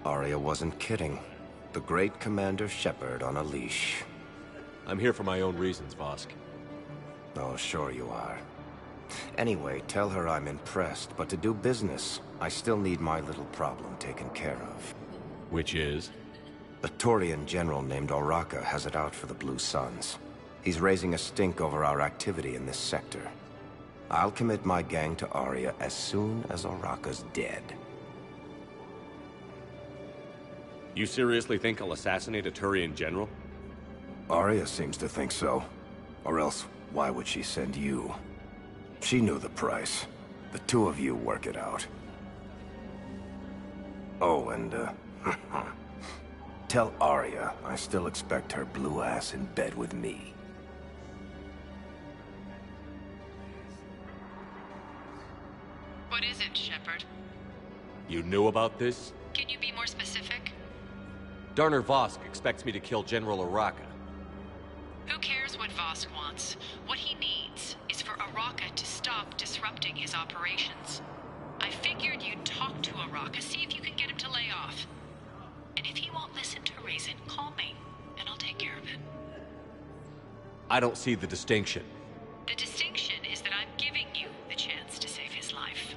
Arya wasn't kidding. The great Commander Shepard on a leash. I'm here for my own reasons, Vosk. Oh, sure you are. Anyway, tell her I'm impressed, but to do business, I still need my little problem taken care of. Which is? A Turian general named Oraka has it out for the Blue Suns. He's raising a stink over our activity in this sector. I'll commit my gang to Arya as soon as Oraka's dead. You seriously think I'll assassinate a Turian general? Arya seems to think so. Or else, why would she send you? She knew the price. The two of you work it out. Oh, and, tell Arya I still expect her blue ass in bed with me. What is it, Shepard? You knew about this? Can you be more specific? Darner Vosk expects me to kill General Araka. Who cares what Vosk wants? What he needs is for Araka to stop disrupting his operations. I figured you'd talk to Araka, see if you can get him to lay off. And if he won't listen to reason, call me, and I'll take care of it. I don't see the distinction. The distinction is that I'm giving you the chance to save his life.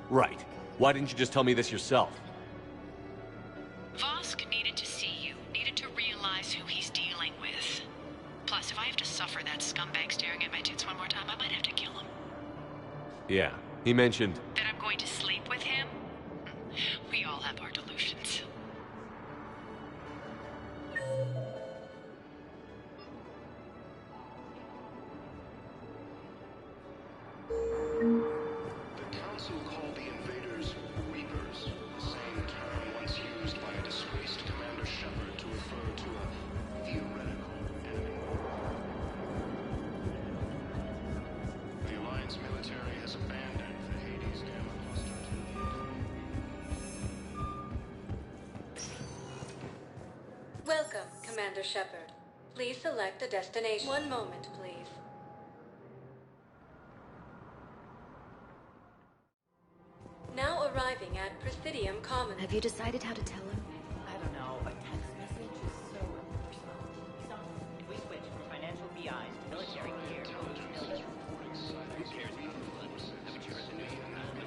Right. Why didn't you just tell me this yourself? Vosk needed to see you, needed to realize who he's dealing with. Plus, if I have to suffer that scumbag staring at my tits one more time, I might have to kill him. Yeah, he mentioned... That I'm going to sleep with him? We all have our delusions. The Council called the invaders Reapers, the same term once used by a disgraced Commander Shepard to refer to a theoretical enemy. The Alliance military has abandoned the Hades Gamma cluster to the Welcome, Commander Shepard. Please select a destination. One moment, please. Now arriving at Presidium Commons. Have you decided how to tell him? I don't know. A text message is so impersonal. Besides, if we switch from financial BIs to military gear, who cares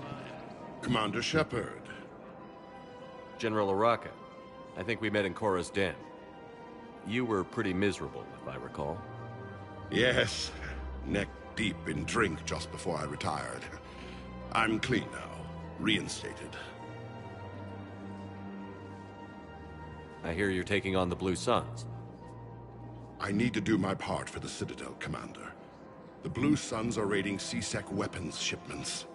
about Commander Shepard. General Araka. I think we met in Korra's den. You were pretty miserable, if I recall. Yes, neck deep in drink just before I retired. I'm clean now, reinstated. I hear you're taking on the Blue Suns. I need to do my part for the Citadel, Commander. The Blue Suns are raiding C-Sec weapons shipments.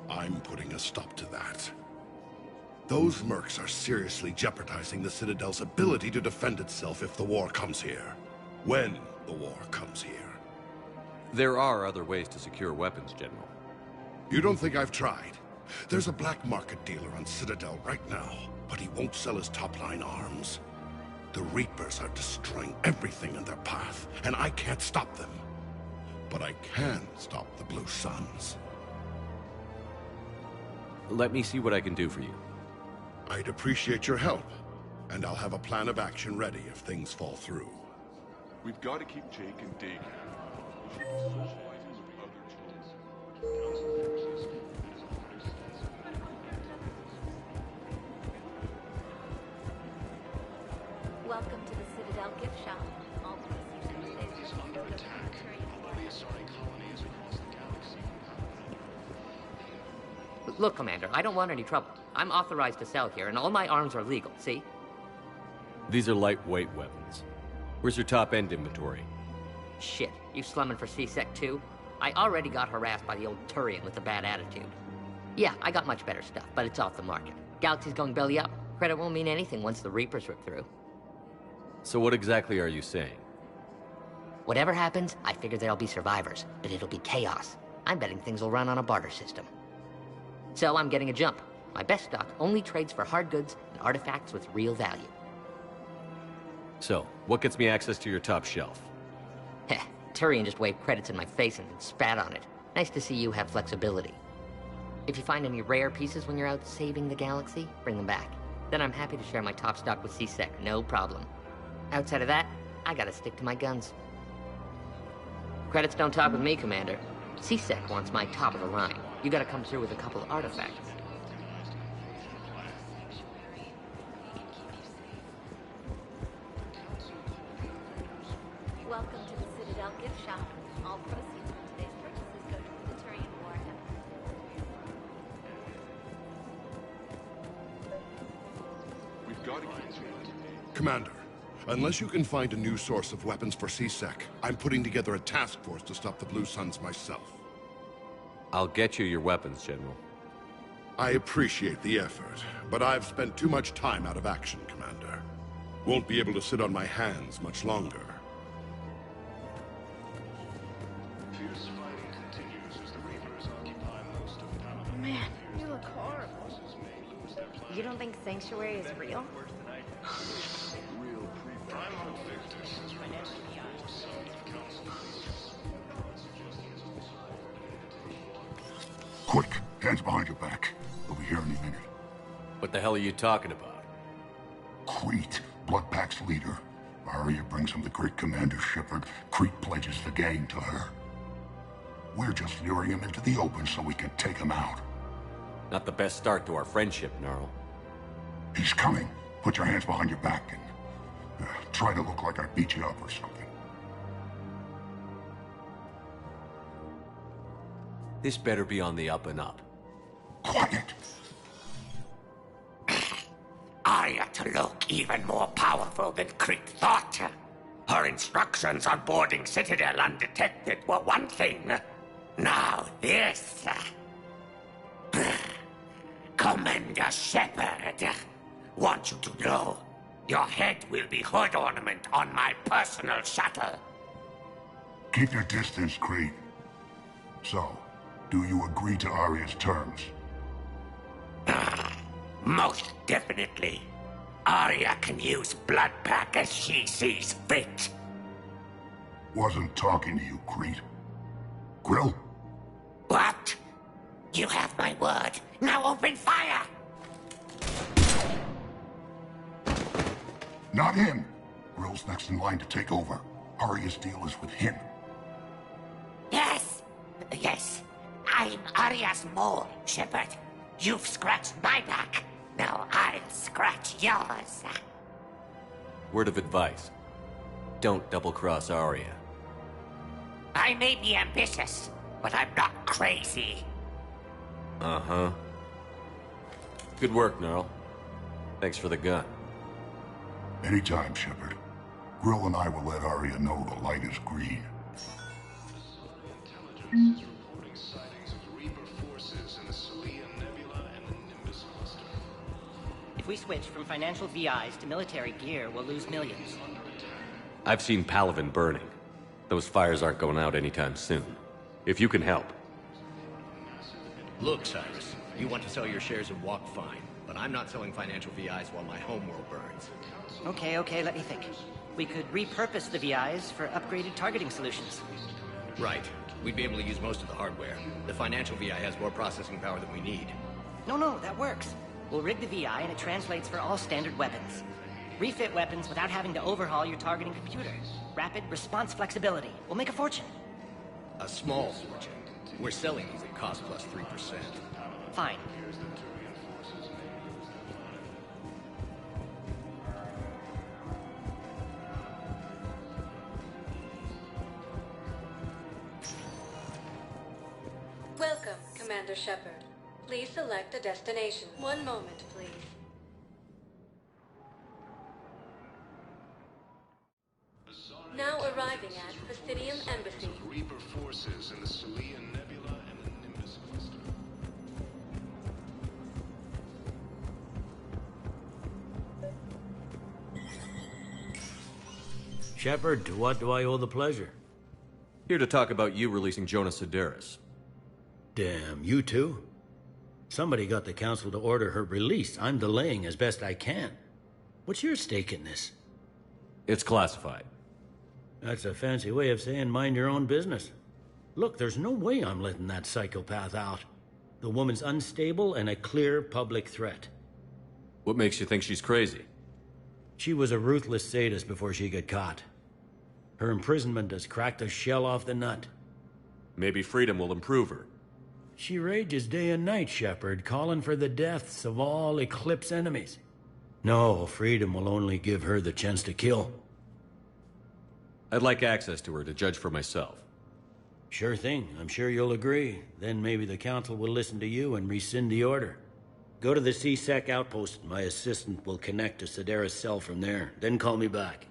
I'm putting a stop to that. Those mercs are seriously jeopardizing the Citadel's ability to defend itself if the war comes here. When the war comes here. There are other ways to secure weapons, General. You don't think I've tried? There's a black market dealer on Citadel right now, but he won't sell his top-line arms. The Reapers are destroying everything in their path, and I can't stop them. But I can stop the Blue Suns. Let me see what I can do for you. I'd appreciate your help, and I'll have a plan of action ready if things fall through. We've got to keep Jake and Dig happy. Welcome to the Citadel gift shop. All proceeds from today's is under attack. All the Asari colonies across the galaxy. Look, Commander, I don't want any trouble. I'm authorized to sell here, and all my arms are legal, see? These are lightweight weapons. Where's your top-end inventory? Shit, you slumming for C-Sec too? I already got harassed by the old Turian with a bad attitude. Yeah, I got much better stuff, but it's off the market. Galaxy's going belly up. Credit won't mean anything once the Reapers rip through. So what exactly are you saying? Whatever happens, I figure there'll be survivors, but it'll be chaos. I'm betting things will run on a barter system. So I'm getting a jump. My best stock only trades for hard goods and artifacts with real value. So, what gets me access to your top shelf? Heh, Turian just waved credits in my face and then spat on it. Nice to see you have flexibility. If you find any rare pieces when you're out saving the galaxy, bring them back. Then I'm happy to share my top stock with C-Sec, no problem. Outside of that, I gotta stick to my guns. Credits don't talk with me, Commander. C-Sec wants my top of the line. You gotta come through with a couple of artifacts. Welcome to the Citadel gift shop. All proceeds from today's purchases go to the Turian War effort. We've got to keep Commander, unless you can find a new source of weapons for C-Sec, I'm putting together a task force to stop the Blue Suns myself. I'll get you your weapons, General. I appreciate the effort, but I've spent too much time out of action, Commander. Won't be able to sit on my hands much longer. Fierce fighting continues as the Reapers occupy most of Panama. Man, you look horrible. You don't think Sanctuary is real? Quick, hands behind your back. We'll be here any minute. What the hell are you talking about? Crete, Blood Pack's leader. Arya brings him the great Commander Shepard. Crete pledges the gang to her. We're just luring him into the open so we can take him out. Not the best start to our friendship, Gnarl. He's coming. Put your hands behind your back and try to look like I beat you up or something. This better be on the up and up. Quiet! Arya to look even more powerful than Crete thought. Her instructions on boarding Citadel undetected were one thing. Now this. Commander Shepard, want you to know, your head will be hood ornament on my personal shuttle. Keep your distance, Crete. So, do you agree to Arya's terms? Most definitely. Arya can use Blood Pack as she sees fit. Wasn't talking to you, Crete. Grill? What? You have my word. Now open fire! Not him. Grill's next in line to take over. Arya's deal is with him. Yes. Yes. I'm Arya's mole, Shepard. You've scratched my back. Now I'll scratch yours. Word of advice. Don't double-cross Arya. I may be ambitious, but I'm not crazy. Uh-huh. Good work, Gnarl. Thanks for the gun. Anytime, Shepard. Grill and I will let Arya know the light is green. Intelligence is reporting sightings of Reaper forces in the Selenium Nebula and the Nimbus cluster. If we switch from financial VIs to military gear, we'll lose millions. I've seen Palaven burning. Those fires aren't going out anytime soon. If you can help. Look, Cyrus, you want to sell your shares and walk fine, but I'm not selling financial VIs while my homeworld burns. Okay, let me think. We could repurpose the VIs for upgraded targeting solutions. Right. We'd be able to use most of the hardware. The financial VI has more processing power than we need. No, that works. We'll rig the VI and it translates for all standard weapons. Refit weapons without having to overhaul your targeting computer. Rapid response flexibility. We'll make a fortune. A small fortune. We're selling these at cost plus 3%. Fine. Welcome, Commander Shepard. Please select a destination. One moment, please. Now arriving at Presidium Embassy. Reaper forces in the Selenium Nebula and the Nimbus cluster. Shepard, to what do I owe the pleasure? Here to talk about you releasing Jonas Sedaris. Damn, you too? Somebody got the council to order her release. I'm delaying as best I can. What's your stake in this? It's classified. That's a fancy way of saying mind your own business. Look, there's no way I'm letting that psychopath out. The woman's unstable and a clear public threat. What makes you think she's crazy? She was a ruthless sadist before she got caught. Her imprisonment has cracked the shell off the nut. Maybe freedom will improve her. She rages day and night, Shepard, calling for the deaths of all Eclipse enemies. No, freedom will only give her the chance to kill. I'd like access to her to judge for myself. Sure thing. I'm sure you'll agree. Then maybe the council will listen to you and rescind the order. Go to the C-Sec outpost. My assistant will connect to Sedaris' cell from there. Then call me back.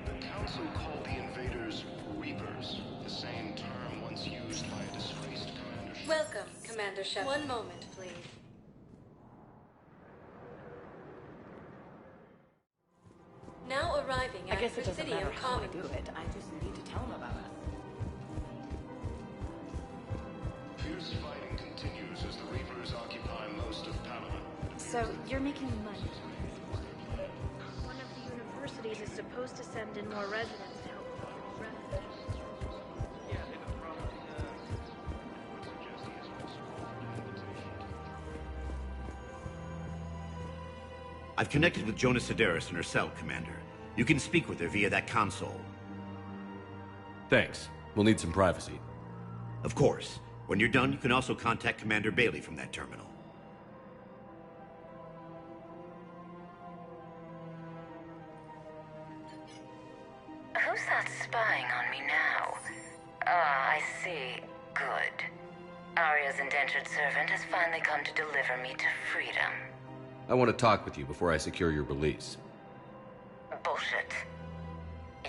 The council called the invaders Reapers, the same term once used by a disgraced commander. Welcome, Commander Shepard. One moment, please. back guess for it doesn't City matter of how I Calming. do it. I just need to tell them about it. Fierce fighting continues as the Reapers occupy most of Palawan. So, you're making money. One of the universities is supposed to send in more residents to help with refugees. I've connected with Jonah Sedaris in her cell, Commander. You can speak with her via that console. Thanks. We'll need some privacy. Of course. When you're done, you can also contact Commander Bailey from that terminal. Who's that spying on me now? Ah, I see. Good. Arya's indentured servant has finally come to deliver me to freedom. I want to talk with you before I secure your release. Bullshit.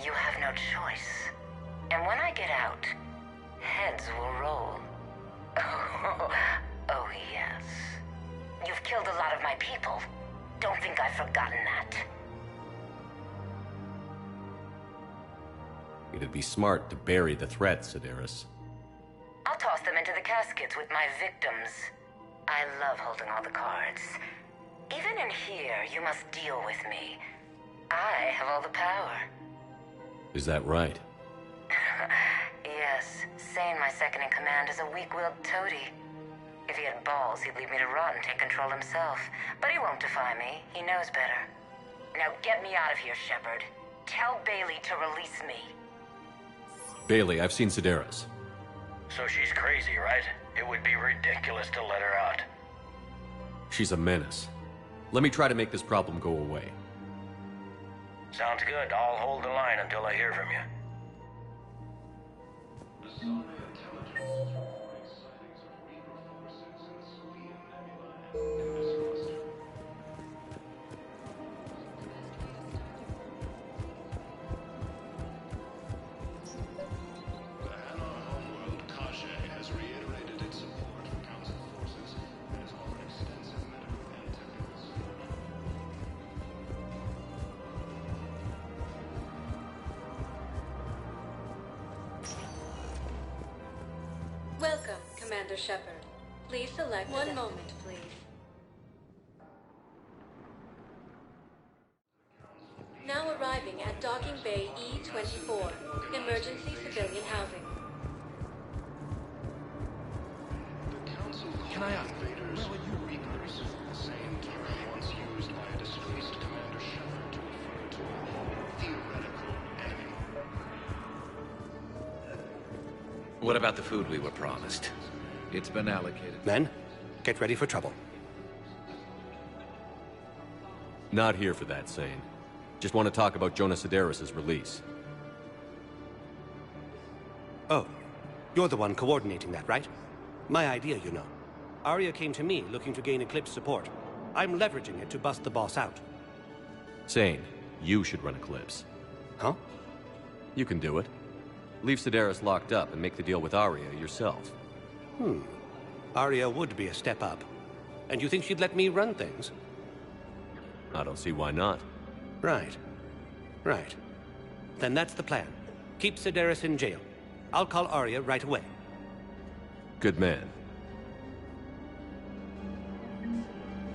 You have no choice. And when I get out, heads will roll. Oh, yes. You've killed a lot of my people. Don't think I've forgotten that. It'd be smart to bury the threat, Sedaris. I'll toss them into the caskets with my victims. I love holding all the cards. Even in here, you must deal with me. I have all the power. Is that right? Yes, Sane, my second-in-command, is a weak-willed toady. If he had balls, he'd leave me to rot and take control himself. But he won't defy me. He knows better. Now get me out of here, Shepard. Tell Bailey to release me. Bailey, I've seen Sedaris. So she's crazy, right? It would be ridiculous to let her out. She's a menace. Let me try to make this problem go away. Sounds good. I'll hold the line until I hear from you. Has reiterated its support for Council forces and has offered extensive medical and technical support. Welcome, Commander Shepard. Please select one moment, please. Now arriving at Docking Bay E-24, emergency civilian housing. Can I ask, where were you? Reapers, the same term once used by a disgraced Commander Shepard to refer to a theoretical enemy. What about the food we were promised? It's been allocated. Men, get ready for trouble. Not here for that, Sane. Just want to talk about Jonah Sedaris' release. Oh, you're the one coordinating that, right? My idea, you know. Arya came to me looking to gain Eclipse support. I'm leveraging it to bust the boss out. Sane, you should run Eclipse. Huh? You can do it. Leave Sedaris locked up and make the deal with Arya yourself. Arya would be a step up. And you think she'd let me run things? I don't see why not. Right. Then that's the plan. Keep Sedaris in jail. I'll call Arya right away. Good man.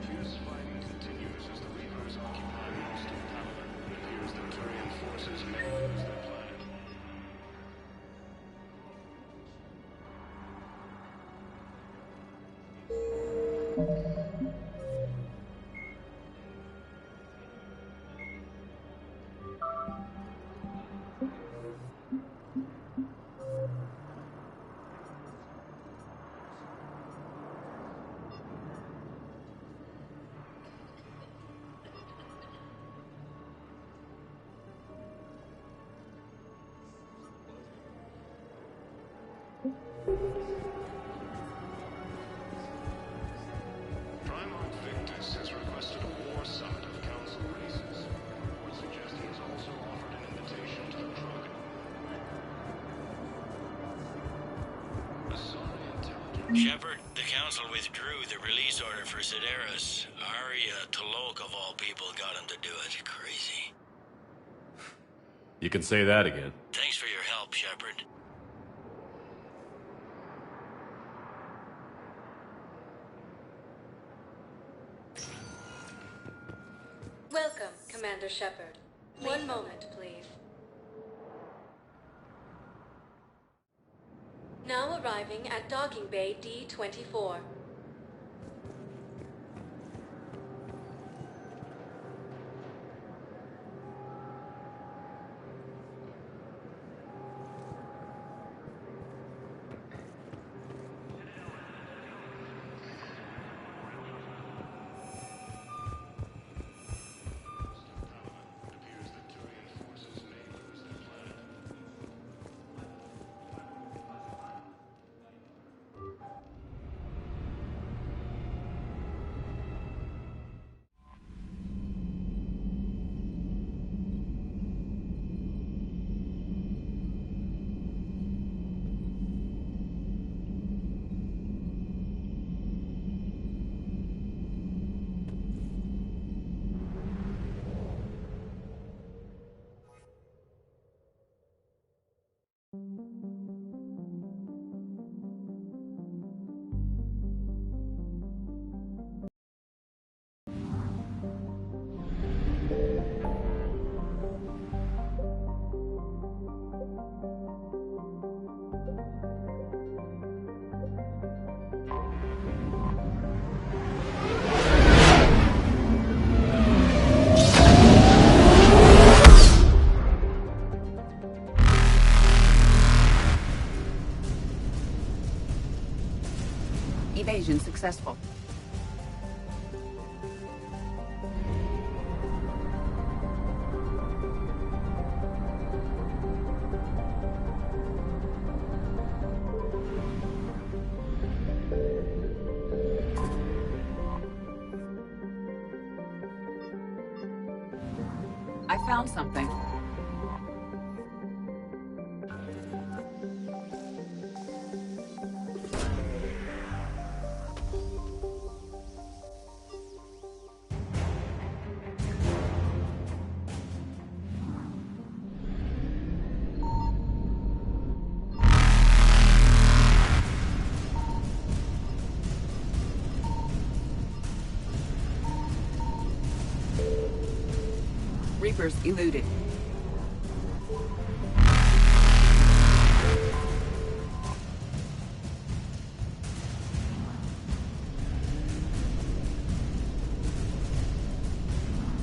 Fierce fighting continues as the Reapers occupy most of Palawan. It appears that Turian forces may lose their planet. Primarch Victus has requested a war summit of Council races. Reports suggest he has also offered an invitation to the Krogan. Shepard, the Council withdrew the release order for Sedaris. Arya Talok, of all people, got him to do it. Crazy. You can say that again. Thanks for your help, Shepard. Welcome, Commander Shepard. One moment, please. Now arriving at Docking Bay D-24. Evasion successful. I found something. Reapers eluded.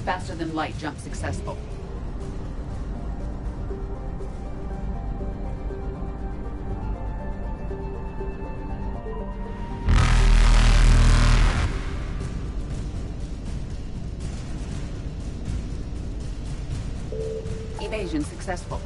Faster than light jump successful. Evasion successful.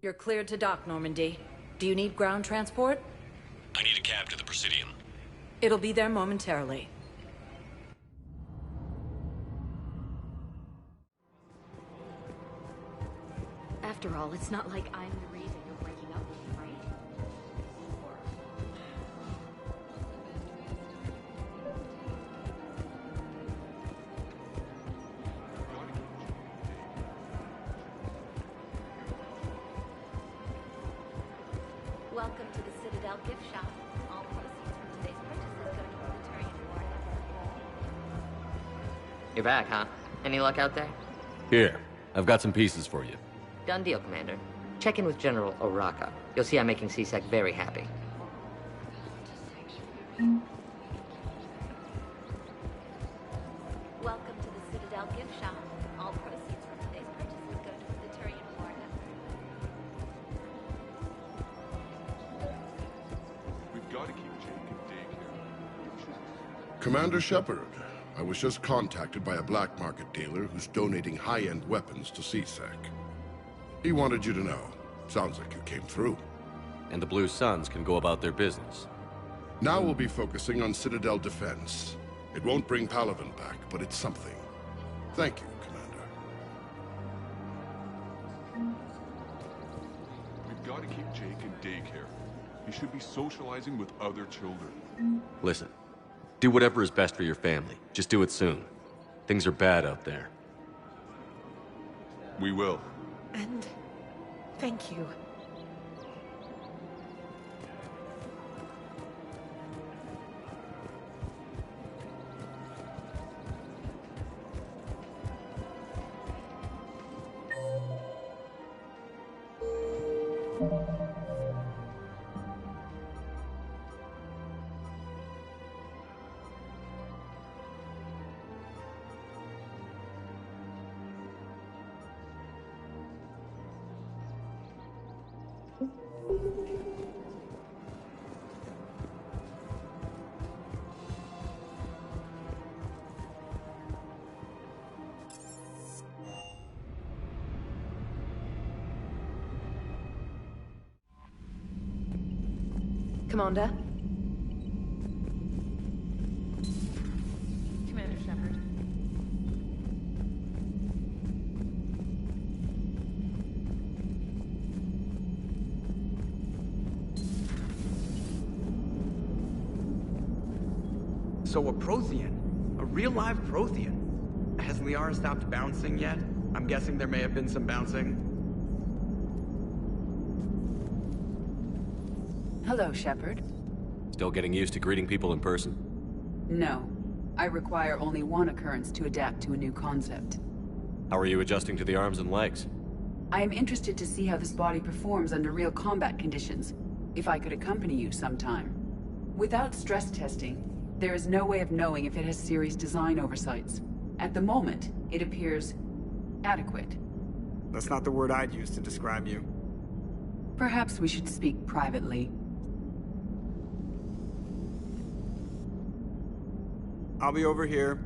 You're cleared to dock, Normandy. Do you need ground transport? I need a cab to the Presidium. It'll be there momentarily. After all, it's not like I'm the reason you're breaking up with me, right? Welcome to the Citadel gift shop. All proceeds from today's purchases go to the Turian War. You're back, huh? Any luck out there? Here, I've got some pieces for you. Done deal, Commander. Check in with General Oraka. You'll see I'm making C-Sec very happy. Welcome to the Citadel gift shop. All proceeds from today's purchases go to the Turian War. We've got to keep Jake and Dave here. Commander Shepard, I was just contacted by a black market dealer who's donating high-end weapons to CSEC. He wanted you to know. Sounds like you came through. And the Blue Suns can go about their business. Now we'll be focusing on Citadel defense. It won't bring Palaven back, but it's something. Thank you, Commander. We've got to keep Jake in daycare. He should be socializing with other children. Listen, do whatever is best for your family. Just do it soon. Things are bad out there. We will. And thank you. Commander? Commander Shepard. So a Prothean. A real live Prothean. Has Liara stopped bouncing yet? I'm guessing there may have been some bouncing. Hello, Shepard. Still getting used to greeting people in person? No. I require only one occurrence to adapt to a new concept. How are you adjusting to the arms and legs? I am interested to see how this body performs under real combat conditions. If I could accompany you sometime. Without stress testing, there is no way of knowing if it has serious design oversights. At the moment, it appears adequate. That's not the word I'd use to describe you. Perhaps we should speak privately. I'll be over here,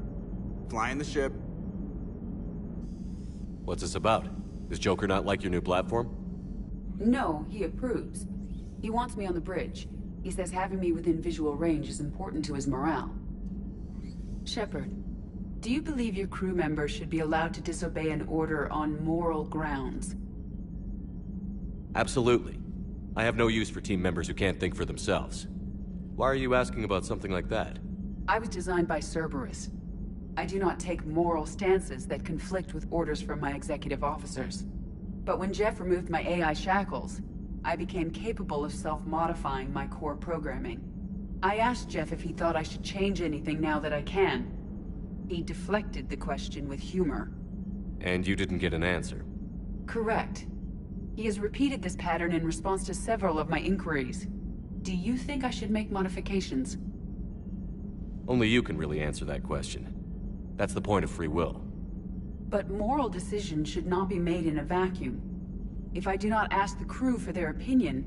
flying the ship. What's this about? Does Joker not like your new platform? No, he approves. He wants me on the bridge. He says having me within visual range is important to his morale. Shepard, do you believe your crew members should be allowed to disobey an order on moral grounds? Absolutely. I have no use for team members who can't think for themselves. Why are you asking about something like that? I was designed by Cerberus. I do not take moral stances that conflict with orders from my executive officers. But when Jeff removed my AI shackles, I became capable of self-modifying my core programming. I asked Jeff if he thought I should change anything now that I can. He deflected the question with humor. And you didn't get an answer? Correct. He has repeated this pattern in response to several of my inquiries. Do you think I should make modifications? Only you can really answer that question. That's the point of free will. But moral decisions should not be made in a vacuum. If I do not ask the crew for their opinion,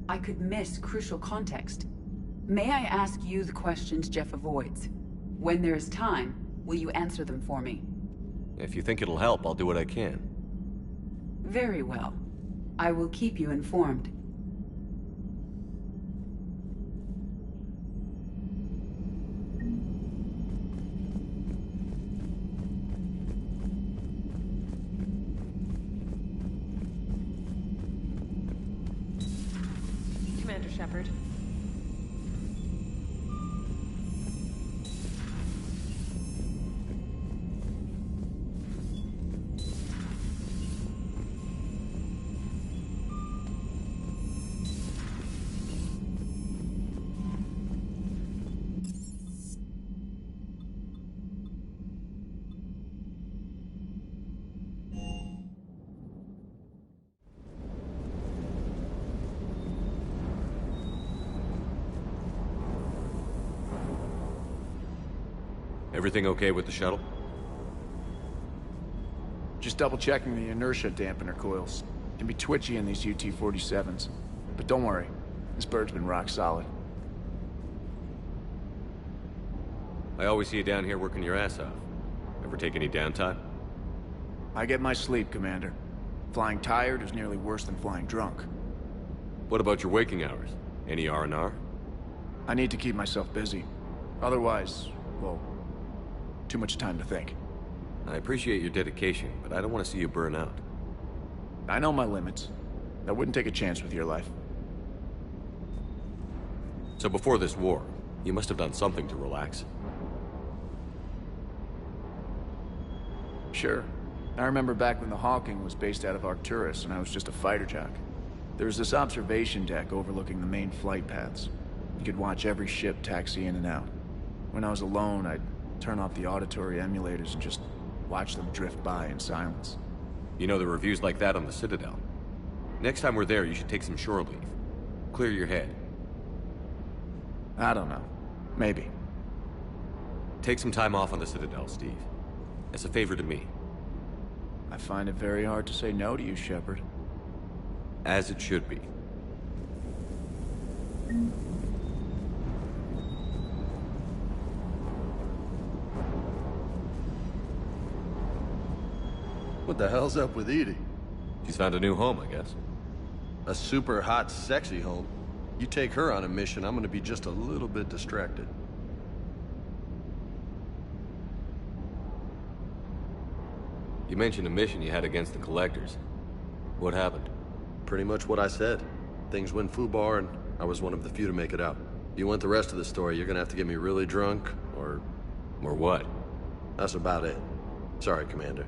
I could miss crucial context. May I ask you the questions Jeff avoids? When there is time, will you answer them for me? If you think it'll help, I'll do what I can. Very well. I will keep you informed. Commander Shepard. Everything okay with the shuttle? Just double-checking the inertia dampener coils. Can be twitchy in these UT-47s. But don't worry, this bird's been rock solid. I always see you down here working your ass off. Ever take any downtime? I get my sleep, Commander. Flying tired is nearly worse than flying drunk. What about your waking hours? Any R&R? I need to keep myself busy. Otherwise, well, too much time to think. I appreciate your dedication, but I don't want to see you burn out. I know my limits. I wouldn't take a chance with your life. So before this war, you must have done something to relax. Sure. I remember back when the Hawking was based out of Arcturus and I was just a fighter jock. There was this observation deck overlooking the main flight paths. You could watch every ship taxi in and out. When I was alone, I'd turn off the auditory emulators and just watch them drift by in silence. You know, the reviews like that on the Citadel. Next time we're there, you should take some shore leave. Clear your head. I don't know. Maybe. Take some time off on the Citadel, Steve. As a favor to me. I find it very hard to say no to you, Shepard. As it should be. What the hell's up with Edie? She's found a new home, I guess. A super hot, sexy home. You take her on a mission, I'm gonna be just a little bit distracted. You mentioned a mission you had against the Collectors. What happened? Pretty much what I said. Things went foobar, and I was one of the few to make it out. If you want the rest of the story, you're gonna have to get me really drunk, or... Or what? That's about it. Sorry, Commander.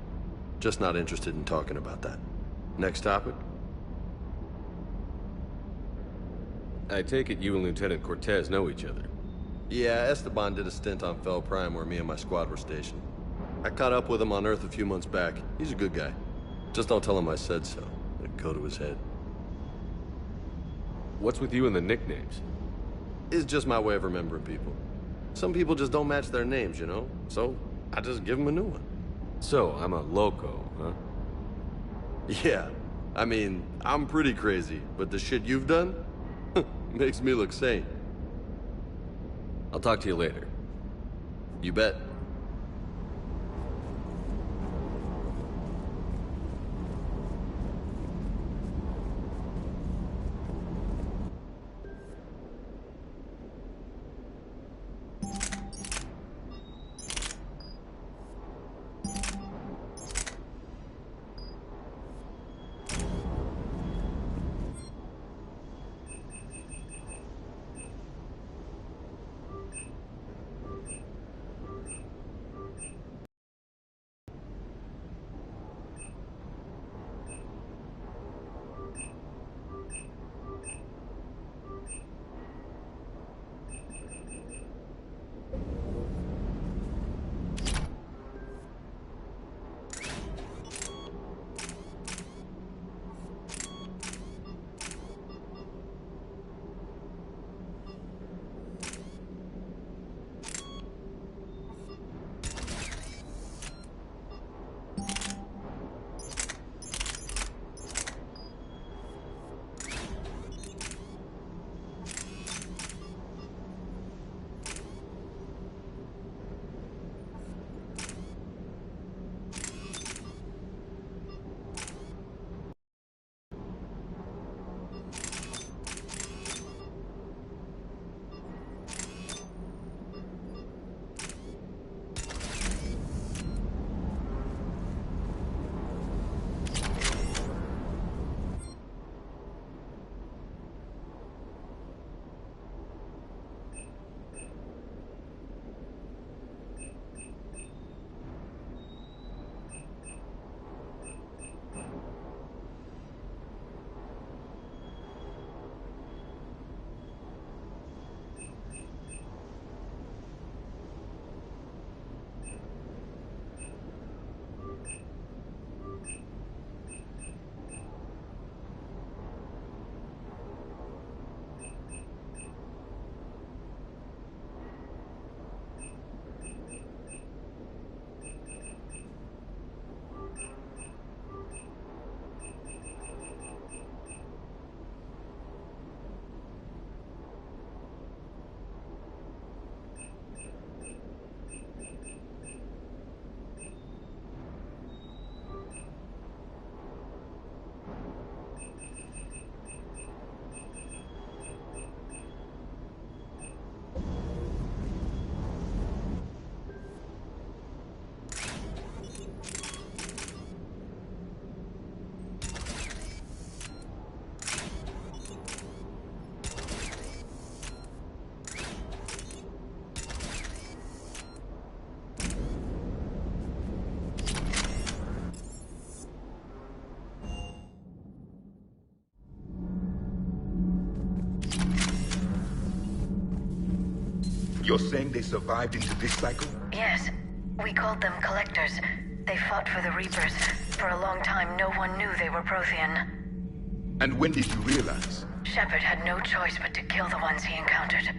Just not interested in talking about that. Next topic? I take it you and Lieutenant Cortez know each other. Yeah, Esteban did a stint on Fel Prime where me and my squad were stationed. I caught up with him on Earth a few months back. He's a good guy. Just don't tell him I said so. It'd go to his head. What's with you and the nicknames? It's just my way of remembering people. Some people just don't match their names, you know? So, I just give them a new one. So, I'm a loco, huh? Yeah. I mean, I'm pretty crazy, but the shit you've done makes me look sane. I'll talk to you later. You bet. You're saying they survived into this cycle? Yes. We called them Collectors. They fought for the Reapers. For a long time, no one knew they were Prothean. And when did you realize? Shepard had no choice but to kill the ones he encountered.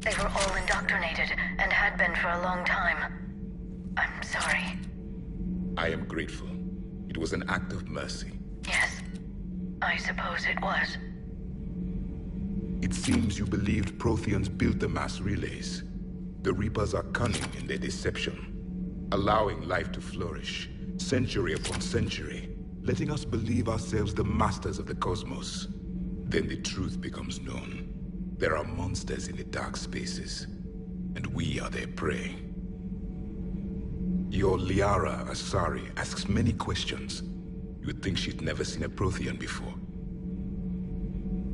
They were all indoctrinated, and had been for a long time. I'm sorry. I am grateful. It was an act of mercy. Yes. I suppose it was. It seems you believed Protheans built the mass relays. The Reapers are cunning in their deception, allowing life to flourish, century upon century, letting us believe ourselves the masters of the cosmos. Then the truth becomes known. There are monsters in the dark spaces, and we are their prey. Your Liara Asari asks many questions. You'd think she'd never seen a Prothean before.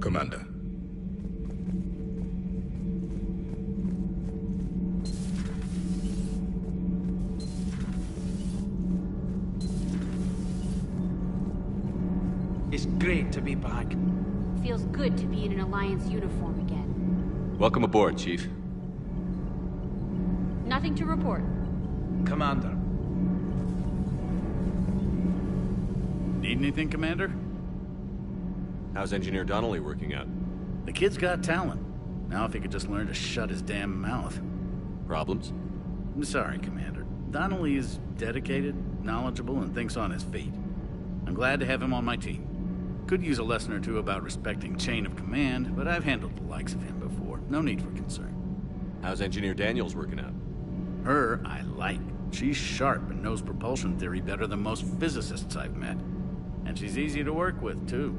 Commander. It's great to be back. Feels good to be in an Alliance uniform again. Welcome aboard, Chief. Nothing to report. Commander. Need anything, Commander? How's Engineer Donnelly working out? The kid's got talent. Now if he could just learn to shut his damn mouth. Problems? I'm sorry, Commander. Donnelly is dedicated, knowledgeable, and thinks on his feet. I'm glad to have him on my team. Could use a lesson or two about respecting chain of command, but I've handled the likes of him before. No need for concern. How's Engineer Daniels working out? Her, I like. She's sharp and knows propulsion theory better than most physicists I've met. And she's easy to work with, too.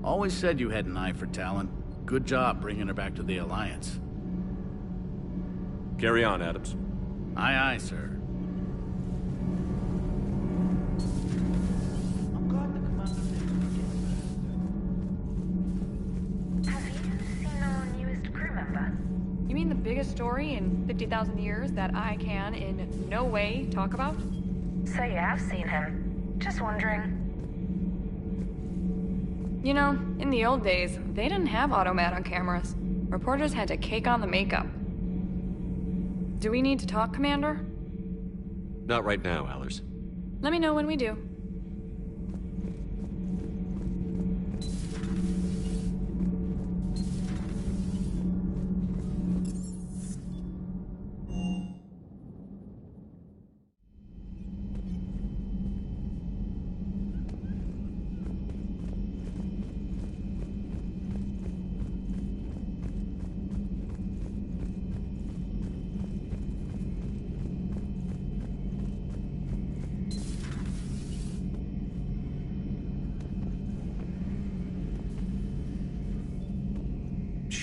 Always said you had an eye for talent. Good job bringing her back to the Alliance. Carry on, Adams. Aye, aye, sir. You mean the biggest story in 50,000 years that I can in no way talk about? So you have seen him. Just wondering. You know, in the old days, they didn't have automat on cameras. Reporters had to cake on the makeup. Do we need to talk, Commander? Not right now, Allers. Let me know when we do.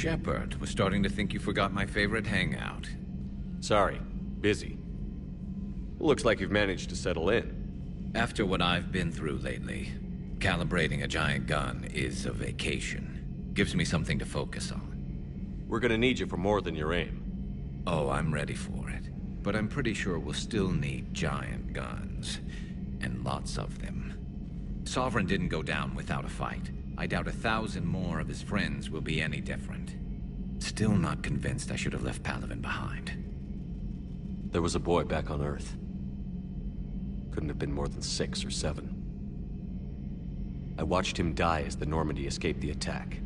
Shepard, was starting to think you forgot my favorite hangout. Sorry, busy. Looks like you've managed to settle in. After what I've been through lately, calibrating a giant gun is a vacation. Gives me something to focus on. We're gonna need you for more than your aim. Oh, I'm ready for it. But I'm pretty sure we'll still need giant guns. And lots of them. Sovereign didn't go down without a fight. I doubt 1,000 more of his friends will be any different. Still not convinced I should have left Palaven behind. There was a boy back on Earth. Couldn't have been more than 6 or 7. I watched him die as the Normandy escaped the attack.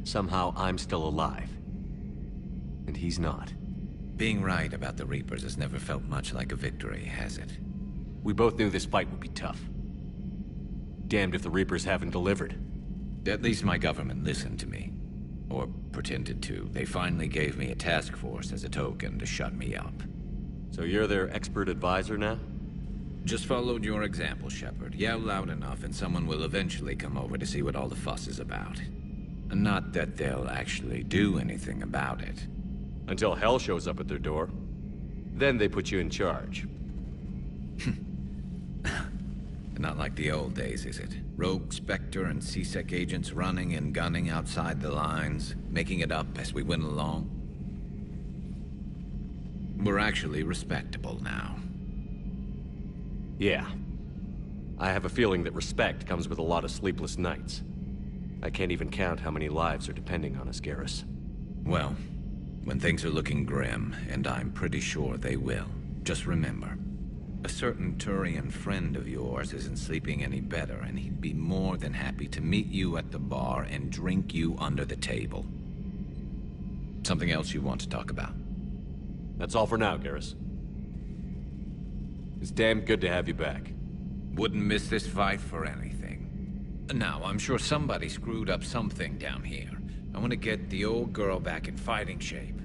Somehow I'm still alive. And he's not. Being right about the Reapers has never felt much like a victory, has it? We both knew this fight would be tough. Damned if the Reapers haven't delivered. At least my government listened to me. Or pretended to. They finally gave me a task force as a token to shut me up. So you're their expert advisor now? Just followed your example, Shepard. Yell loud enough and someone will eventually come over to see what all the fuss is about. Not that they'll actually do anything about it. Until hell shows up at their door. Then they put you in charge. Not like the old days, is it? Rogue Spectre and C-Sec agents running and gunning outside the lines, making it up as we went along. We're actually respectable now. Yeah. I have a feeling that respect comes with a lot of sleepless nights. I can't even count how many lives are depending on us, Garrus. Well, When things are looking grim, and I'm pretty sure they will, just remember, a certain Turian friend of yours isn't sleeping any better, and he'd be more than happy to meet you at the bar and drink you under the table. Something else you want to talk about? That's all for now, Garrus. It's damn good to have you back. Wouldn't miss this fight for anything. Now, I'm sure somebody screwed up something down here. I want to get the old girl back in fighting shape.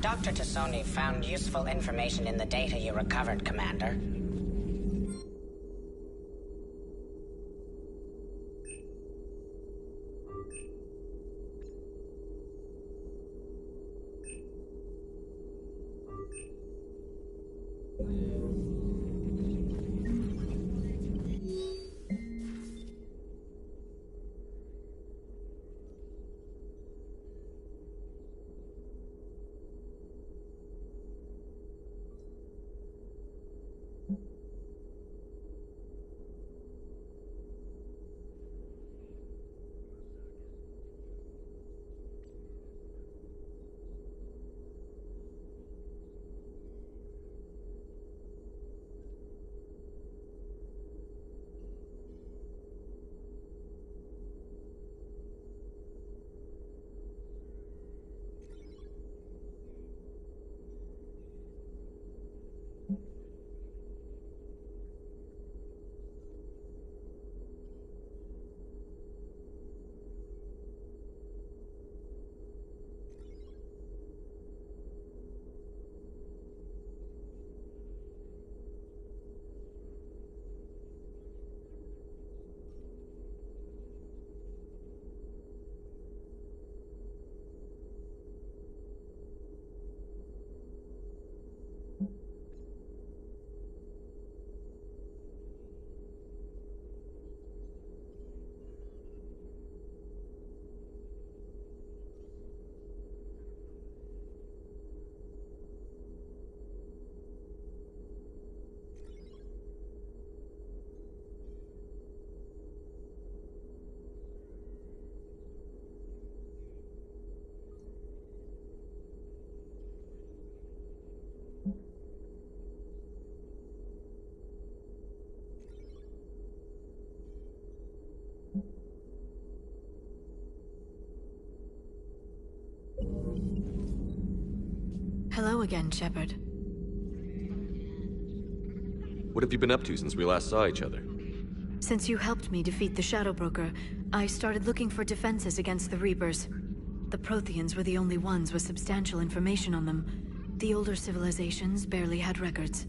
Dr. Tassoni found useful information in the data you recovered, Commander. Hello again, Shepard. What have you been up to since we last saw each other? Since you helped me defeat the Shadow Broker, I started looking for defenses against the Reapers. The Protheans were the only ones with substantial information on them. The older civilizations barely had records.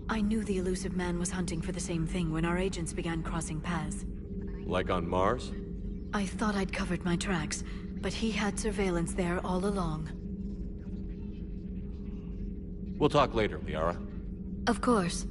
I knew the elusive man was hunting for the same thing when our agents began crossing paths. Like on Mars? I thought I'd covered my tracks, but he had surveillance there all along. We'll talk later, Liara. Of course.